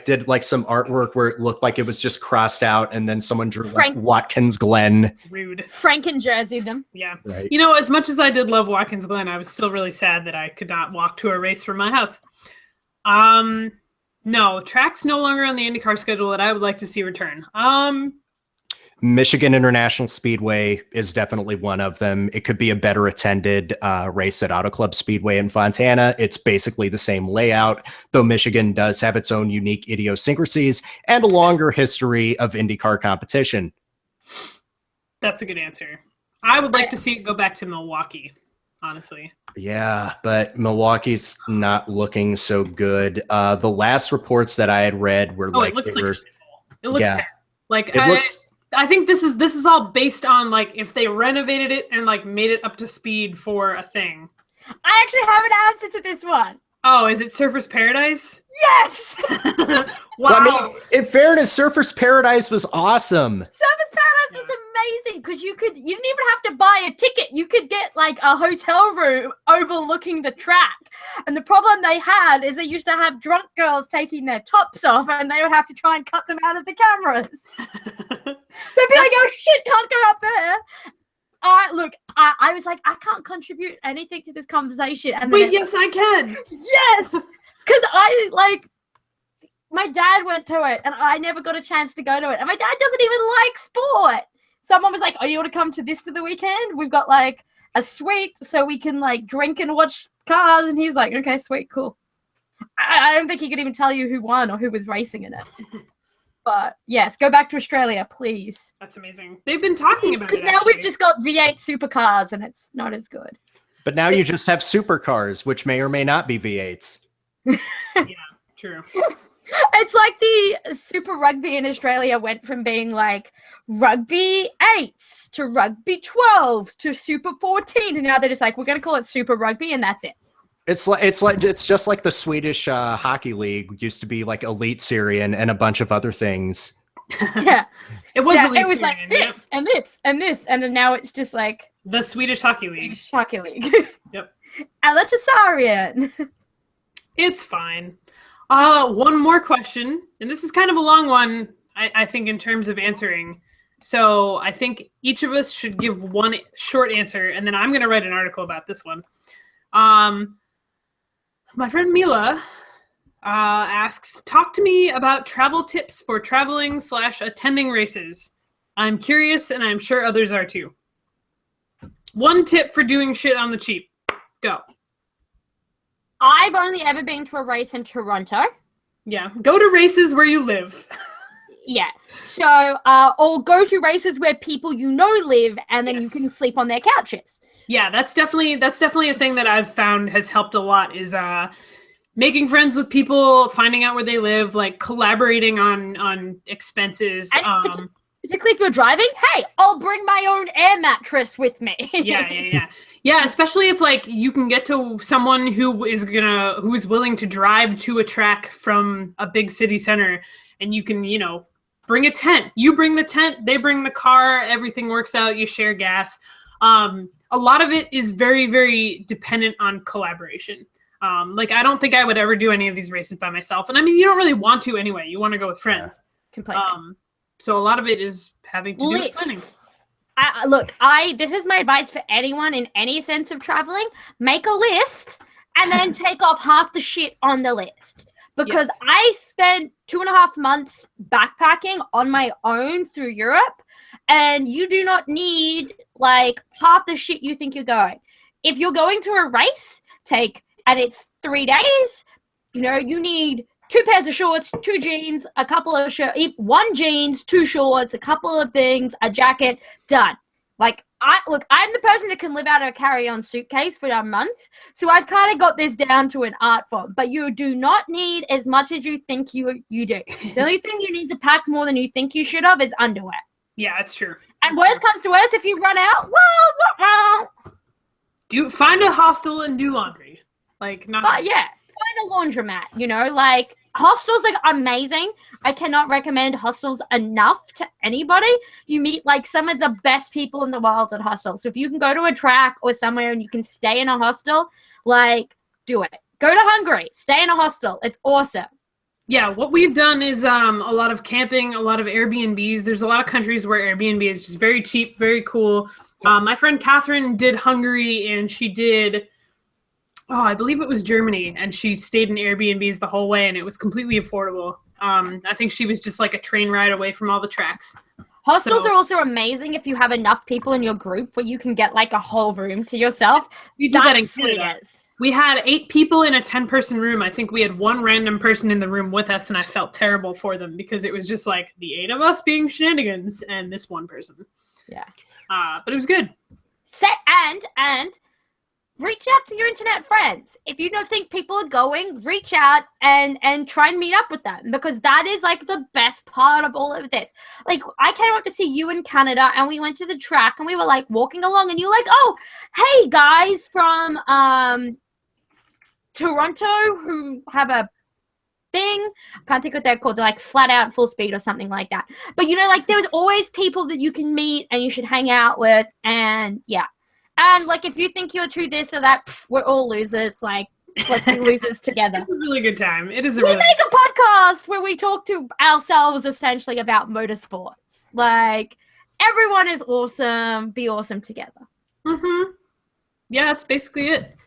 S2: did like some artwork where it looked like it was just crossed out, and then someone drew like Watkins Glen.
S1: Rude.
S3: Frank and Jersey them.
S1: Yeah.
S2: Right.
S1: You know, as much as I did love Watkins Glen, I was still really sad that I could not walk to a race from my house. No, track's no longer on the IndyCar schedule that I would like to see return.
S2: Michigan International Speedway is definitely one of them. It could be a better attended race at Auto Club Speedway in Fontana. It's basically the same layout, though Michigan does have its own unique idiosyncrasies and a longer history of IndyCar competition.
S1: That's a good answer. I would like to see it go back to Milwaukee, honestly.
S2: Yeah, but Milwaukee's not looking so good. The last reports that I had read were
S1: it looks like it looks
S2: yeah.
S1: terrible. Like
S2: It looks.
S1: I think this is all based on like if they renovated it and like made it up to speed for a thing.
S3: I actually have an answer to this one.
S1: Oh, is it Surfers Paradise?
S3: Yes!
S1: Wow.
S2: Well, I mean, in fairness, Surfers Paradise was awesome.
S3: Surfers Paradise was amazing because you didn't even have to buy a ticket. You could get like a hotel room overlooking the track. And the problem they had is they used to have drunk girls taking their tops off and they would have to try and cut them out of the cameras. They'd be like, oh shit, can't go up there. Look, I was like, I can't contribute anything to this conversation. And
S1: wait, yes, I can.
S3: Yes! Because my dad went to it and I never got a chance to go to it. And my dad doesn't even like sport. Someone was like, oh, you want to come to this for the weekend? We've got like a suite so we can like drink and watch cars. And he's like, okay, sweet, cool. I don't think he could even tell you who won or who was racing in it. But yes, go back to Australia, please.
S1: That's amazing. They've been talking about it.
S3: Because now we've just got V8 supercars and it's not as good.
S2: But now you just have supercars, which may or may not be V8s.
S1: Yeah, true.
S3: It's like the Super Rugby in Australia went from being like Rugby 8s to Rugby 12s to Super 14. And now they're just like, we're going to call it Super Rugby and that's it.
S2: It's just like the Swedish hockey league used to be like Elite Syrian and a bunch of other things.
S3: Yeah,
S1: it was.
S3: Yeah,
S1: Elite
S3: it was
S1: Syrian,
S3: like this and this and this, and then now it's just like
S1: the Swedish Hockey League.
S3: Swedish Hockey League.
S1: Yep.
S3: Alatasarian.
S1: It's fine. One more question, and this is kind of a long one, I think, in terms of answering. So I think each of us should give one short answer, and then I'm going to write an article about this one. My friend Mila asks, talk to me about travel tips for traveling / attending races. I'm curious, and I'm sure others are too. One tip for doing shit on the cheap. Go.
S3: I've only ever been to a race in Toronto.
S1: Yeah, go to races where you live.
S3: Yeah. So, or go to races where people you know live, and then you can sleep on their couches.
S1: Yeah, that's definitely a thing that I've found has helped a lot is making friends with people, finding out where they live, like collaborating on expenses.
S3: And particularly if you're driving, hey, I'll bring my own air mattress with me. Yeah, especially if like you can get to someone who is willing to drive to a track from a big city center, and you can, bring a tent. You bring the tent, they bring the car, everything works out, you share gas. A lot of it is very, very dependent on collaboration. Like, I don't think I would ever do any of these races by myself. And I mean, you don't really want to anyway. You want to go with friends. Completely.
S1: So a lot of it is having to do with planning.
S3: This is my advice for anyone in any sense of traveling. Make a list and then take off half the shit on the list. Because I spent 2.5 months backpacking on my own through Europe, and you do not need like half the shit you think you're going. If you're going to a race, and it's 3 days, you need 2 pairs of shorts, 2 jeans, a couple of shirts, 1 jeans, 2 shorts, a couple of things, a jacket, done. Like, I'm the person that can live out of a carry-on suitcase for a month, so I've kind of got this down to an art form. But you do not need as much as you think you do. The only thing you need to pack more than you think you should have is underwear.
S1: Yeah, that's true.
S3: And worst comes to worst, if you run out,
S1: find a hostel and do laundry. Like, not.
S3: Find a laundromat. Like. Hostels are amazing. I cannot recommend hostels enough to anybody. You meet like some of the best people in the world at hostels. So if you can go to a track or somewhere and you can stay in a hostel, like, do it. Go to Hungary. Stay in a hostel. It's awesome.
S1: Yeah, what we've done is a lot of camping, a lot of Airbnbs. There's a lot of countries where Airbnb is just very cheap, very cool. My friend Catherine did Hungary, and she did I believe it was Germany, and she stayed in Airbnbs the whole way, and it was completely affordable. I think she was just like a train ride away from all the tracks.
S3: Hostels are also amazing if you have enough people in your group where you can get like a whole room to yourself.
S1: We did that in Canada. We had 8 people in a 10-person room. I think we had one random person in the room with us, and I felt terrible for them because it was just like the 8 of us being shenanigans and this one person.
S3: Yeah.
S1: But it was good.
S3: And reach out to your internet friends. If you don't think people are going, reach out and try and meet up with them, because that is like the best part of all of this. Like, I came up to see you in Canada and we went to the track and we were like walking along and you were like, oh, hey guys from Toronto who have a thing. I can't think what they're called. They're like Flat Out Full Speed or something like that. But you know, like there's always people that you can meet and you should hang out with, and yeah. And, like, if you think you're too this or that, we're all losers. Like, let's be losers together.
S1: It's a really good time. It is
S3: We make a podcast where we talk to ourselves, essentially, about motorsports. Like, everyone is awesome. Be awesome together.
S1: Mm-hmm. Yeah, that's basically it.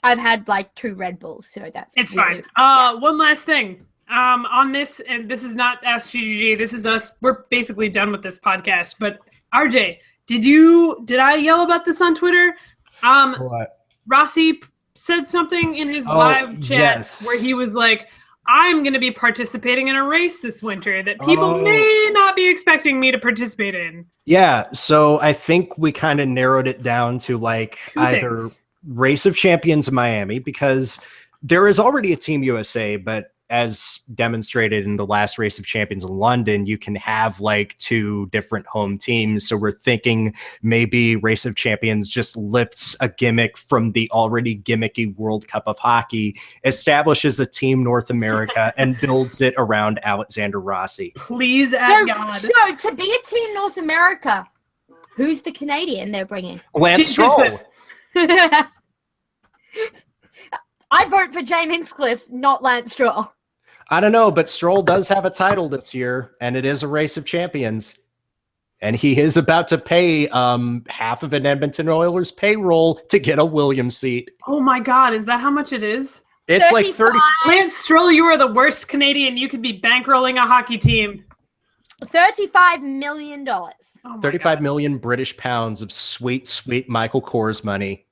S3: I've had, like, 2 Red Bulls, so that's...
S1: It's
S3: really,
S1: fine. One last thing. On this, and this is not SGGG, this is us. We're basically done with this podcast. But, RJ... Did I yell about this on Twitter?
S2: What?
S1: Rossi said something in his live chat where he was like, I'm going to be participating in a race this winter that people may not be expecting me to participate in.
S2: Yeah, so I think we kind of narrowed it down to like either Race of Champions in Miami, because there is already a Team USA, but as demonstrated in the last Race of Champions in London, you can have like 2 different home teams. So we're thinking maybe Race of Champions just lifts a gimmick from the already gimmicky World Cup of Hockey, establishes a Team North America, and builds it around Alexander Rossi.
S1: Please, God.
S3: So to be a Team North America, who's the Canadian they're bringing?
S2: Lance Stroll.
S3: I'd vote for James Hinchcliffe, not Lance Stroll.
S2: I don't know, but Stroll does have a title this year, and it is a Race of Champions. And he is about to pay half of an Edmonton Oilers payroll to get a Williams seat.
S1: Oh my God, is that how much it is?
S2: It's 35. Like 30.
S1: Lance Stroll, you are the worst Canadian. You could be bankrolling a hockey team.
S3: $35 million. Oh
S2: 35 million British pounds of sweet, sweet Michael Kors money.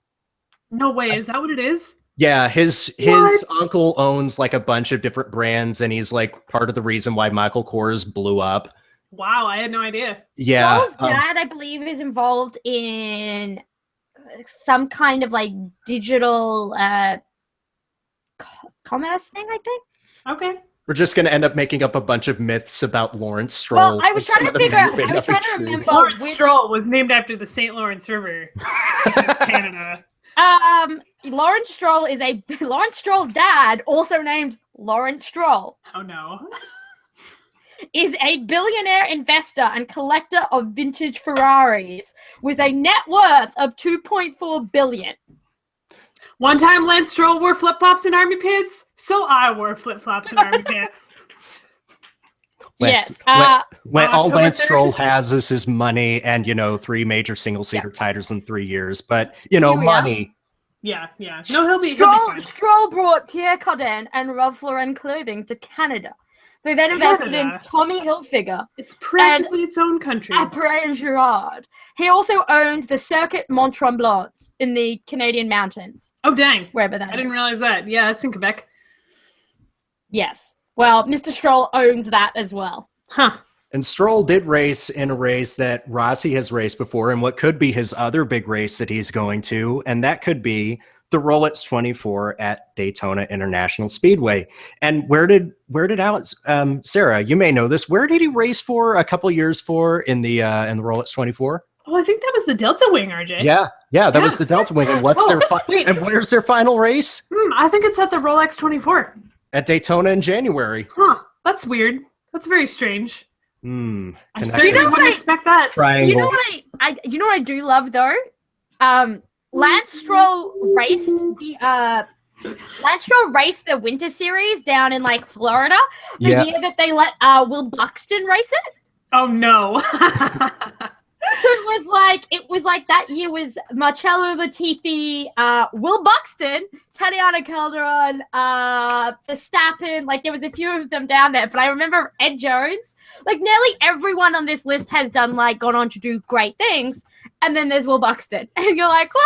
S1: No way, is that what it is?
S2: Yeah, his uncle owns like a bunch of different brands, and he's like part of the reason why Michael Kors blew up.
S1: Wow, I had no idea.
S2: Yeah.
S3: Paul's dad, I believe, is involved in some kind of like digital commerce thing, I think.
S1: Okay.
S2: We're just going to end up making up a bunch of myths about Lawrence Stroll.
S3: Well, I was trying to figure out, I was trying to remember.
S1: Lawrence Stroll was named after the St. Lawrence River. That's Canada.
S3: Lawrence Stroll's dad, also named Lawrence Stroll.
S1: Oh no.
S3: Is a billionaire investor and collector of vintage Ferraris with a net worth of $2.4 billion.
S1: One time Lance Stroll wore flip-flops and army pants, so I wore flip-flops and army pants.
S3: Yes.
S2: All Lance Stroll has is his money and, 3 major single-seater titles in 3 years. But, money.
S1: Yeah. No, he'll be fine.
S3: Stroll brought Pierre Cardin and Ralph Lauren clothing to Canada. They then invested in Tommy Hilfiger.
S1: It's practically its own country.
S3: Après and Girard. He also owns the Circuit Mont Tremblant in the Canadian mountains.
S1: Oh, dang.
S3: Wherever that is.
S1: I didn't realize that. Yeah, it's in Quebec.
S3: Yes. Well, Mr. Stroll owns that as well.
S1: Huh.
S2: And Stroll did race in a race that Rossi has raced before, and what could be his other big race that he's going to, and that could be the Rolex 24 at Daytona International Speedway. And where did Alex, Sarah, you may know this, where did he race for a couple years for in the Rolex 24?
S1: Oh, I think that was the Delta Wing, RJ.
S2: Yeah, that was the Delta Wing. And where's their final race?
S1: I think it's at the Rolex 24.
S2: At Daytona in January.
S1: Huh, that's weird. That's very strange.
S2: I
S1: certainly wouldn't expect that.
S2: Triangle.
S3: Do you know what I do love though? Lance Stroll raced the Winter Series down in like Florida the year that they let Will Buxton race it.
S1: Oh no.
S3: So it was like that year was Marcello Latifi, Will Buxton, Tatiana Calderon, Verstappen. Like there was a few of them down there, but I remember Ed Jones. Like nearly everyone on this list has gone on to do great things, and then there's Will Buxton, and you're like, well,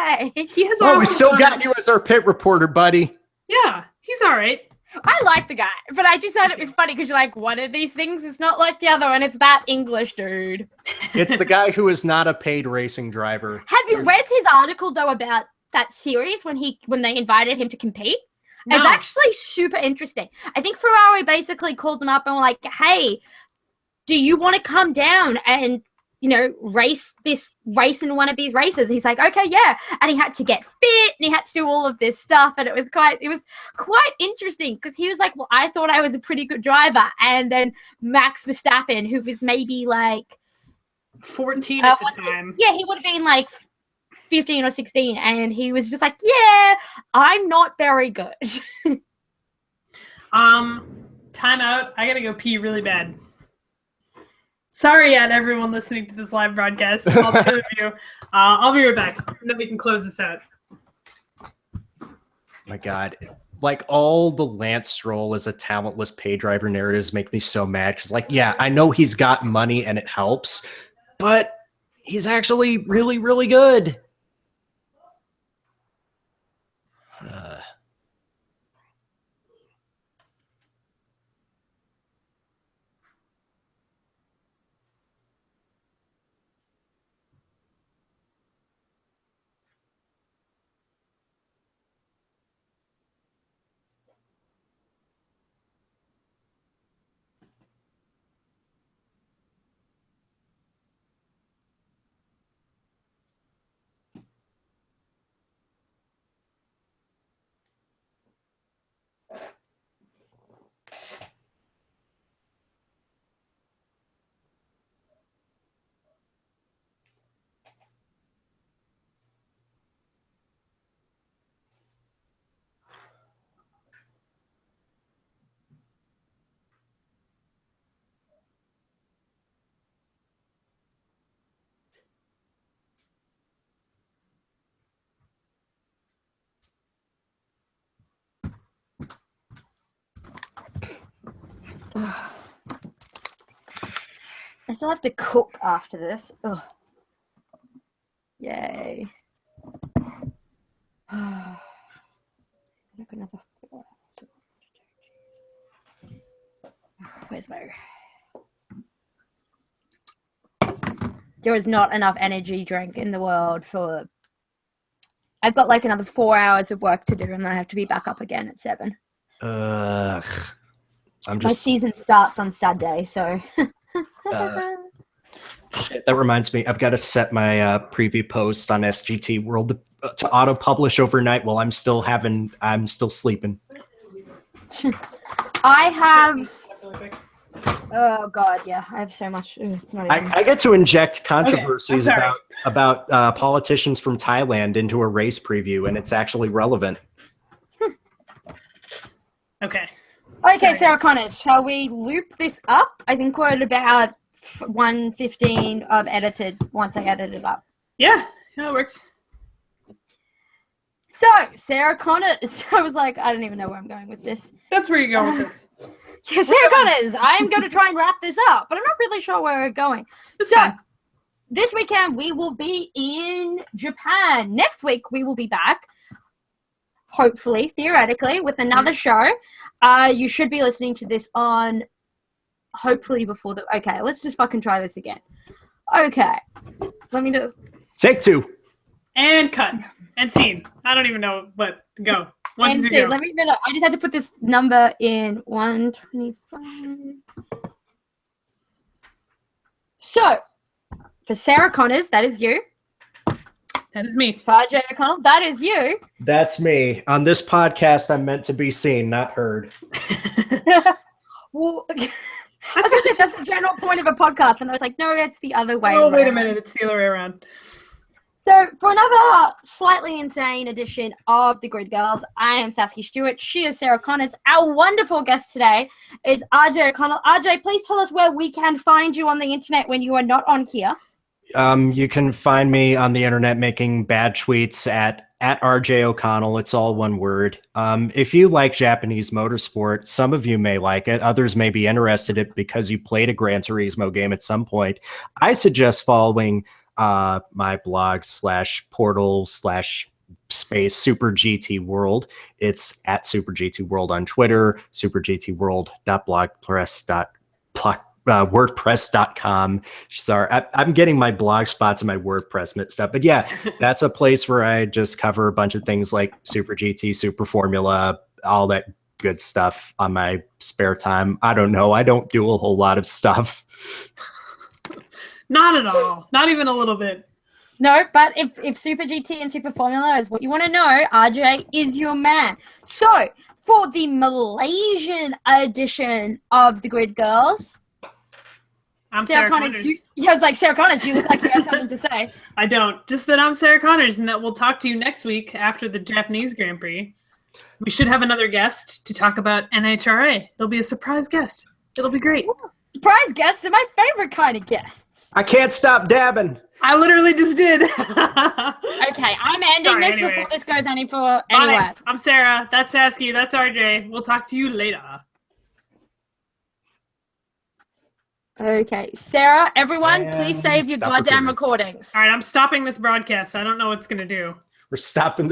S3: hey,
S2: we still got you as our pit reporter, buddy.
S1: Yeah, he's all right.
S3: I like the guy, but I just thought it was funny because you're like, one of these things is not like the other, and it's that English dude.
S2: It's the guy who is not a paid racing driver.
S3: Have you read his article though about that series when they invited him to compete? No. It's actually super interesting. I think Ferrari basically called him up and were like, "Hey, do you want to come down and race in one of these races?" And he's like, "Okay, yeah." And he had to get fit and he had to do all of this stuff. And it was quite interesting because he was like, well, I thought I was a pretty good driver. And then Max Verstappen, who was maybe like
S1: 14 at the time.
S3: Yeah, he would have been like 15 or 16. And he was just like, yeah, I'm not very good.
S1: Time out. I gotta go pee really bad. Sorry at everyone listening to this live broadcast, all two of you. I'll be right back, and then we can close this out.
S2: My God. Like, all the Lance Stroll as a talentless pay driver narratives make me so mad. Because, like, yeah, I know he's got money and it helps, but he's actually really, really good.
S3: I still have to cook after this. Ugh. Yay. Look, another 4. Where's my... There is not enough energy drink in the world for... I've got like another 4 hours of work to do and then I have to be back up again at 7. My season starts on Saturday, so...
S2: Shit, that reminds me. I've got to set my preview post on SGT World to auto-publish overnight while I'm still sleeping.
S3: I have... Oh, God, yeah. I have so much. It's not even...
S2: I get to inject controversies about politicians from Thailand into a race preview, and it's actually relevant.
S1: Okay.
S3: Okay, Sarah Connors, shall we loop this up? I think we're at about 1:15 of edited once I edit it up.
S1: Yeah, it works.
S3: So, Sarah Connors, I was like, I don't even know where I'm going with this.
S1: That's where you're going with this.
S3: Yeah, Sarah Connors, I'm going to try and wrap this up, but I'm not really sure where we're going.
S1: That's
S3: so,
S1: fine.
S3: This weekend we will be in Japan. Next week we will be back, hopefully, theoretically, with another show. You should be listening to this on, hopefully before the... Okay, let's just fucking try this again. Okay. Let me just...
S2: Take 2.
S1: And cut. And scene. I don't even know, but go. 1, 2, 3, go.
S3: Let me... I just had to put this number in 125. So, for Sarah Connors, that is you.
S1: That is me.
S3: For Jay O'Connell, that is you.
S2: That's me. On this podcast, I'm meant to be seen, not heard.
S3: Well, that's the general point of a podcast, and I was like, no, it's the other way around.
S1: Wait a minute. It's the other way around.
S3: So, for another slightly insane edition of The Grid Girls, I am Saskia Stewart. She is Sarah Connors. Our wonderful guest today is RJ O'Connell. RJ, please tell us where we can find you on the internet when you are not on here.
S2: You can find me on the internet making bad tweets at RJ O'Connell. It's all one word. If you like Japanese motorsport, some of you may like it. Others may be interested in it because you played a Gran Turismo game at some point. I suggest following my blog / portal / space Super GT World. It's at Super GT World on Twitter, supergtworld.wordpress.com. Sorry, I'm getting my blog spots and my WordPress mixed up. But yeah, that's a place where I just cover a bunch of things like Super GT, Super Formula, all that good stuff on my spare time. I don't know. I don't do a whole lot of stuff.
S1: Not at all. Not even a little bit.
S3: No, but if Super GT and Super Formula is what you want to know, RJ is your man. So, for the Malaysian edition of the Grid Girls,
S1: I'm Sarah Connors.
S3: I was like, Sarah Connors, you look like you have something to say.
S1: I don't. Just that I'm Sarah Connors and that we'll talk to you next week after the Japanese Grand Prix. We should have another guest to talk about NHRA. There'll be a surprise guest. It'll be great.
S3: Ooh, surprise guests are my favorite kind of guests.
S2: I can't stop dabbing.
S1: I literally just did.
S3: Okay, I'm ending this
S1: anyway.
S3: before this goes anywhere.
S1: I'm Sarah. That's Sasky. That's RJ. We'll talk to you later.
S3: Okay, Sarah, everyone,
S2: And
S3: please save your
S2: stop
S3: goddamn
S2: recording.
S3: recordings.
S1: All right, I'm stopping this broadcast. I don't know what's going to do.
S2: We're stopping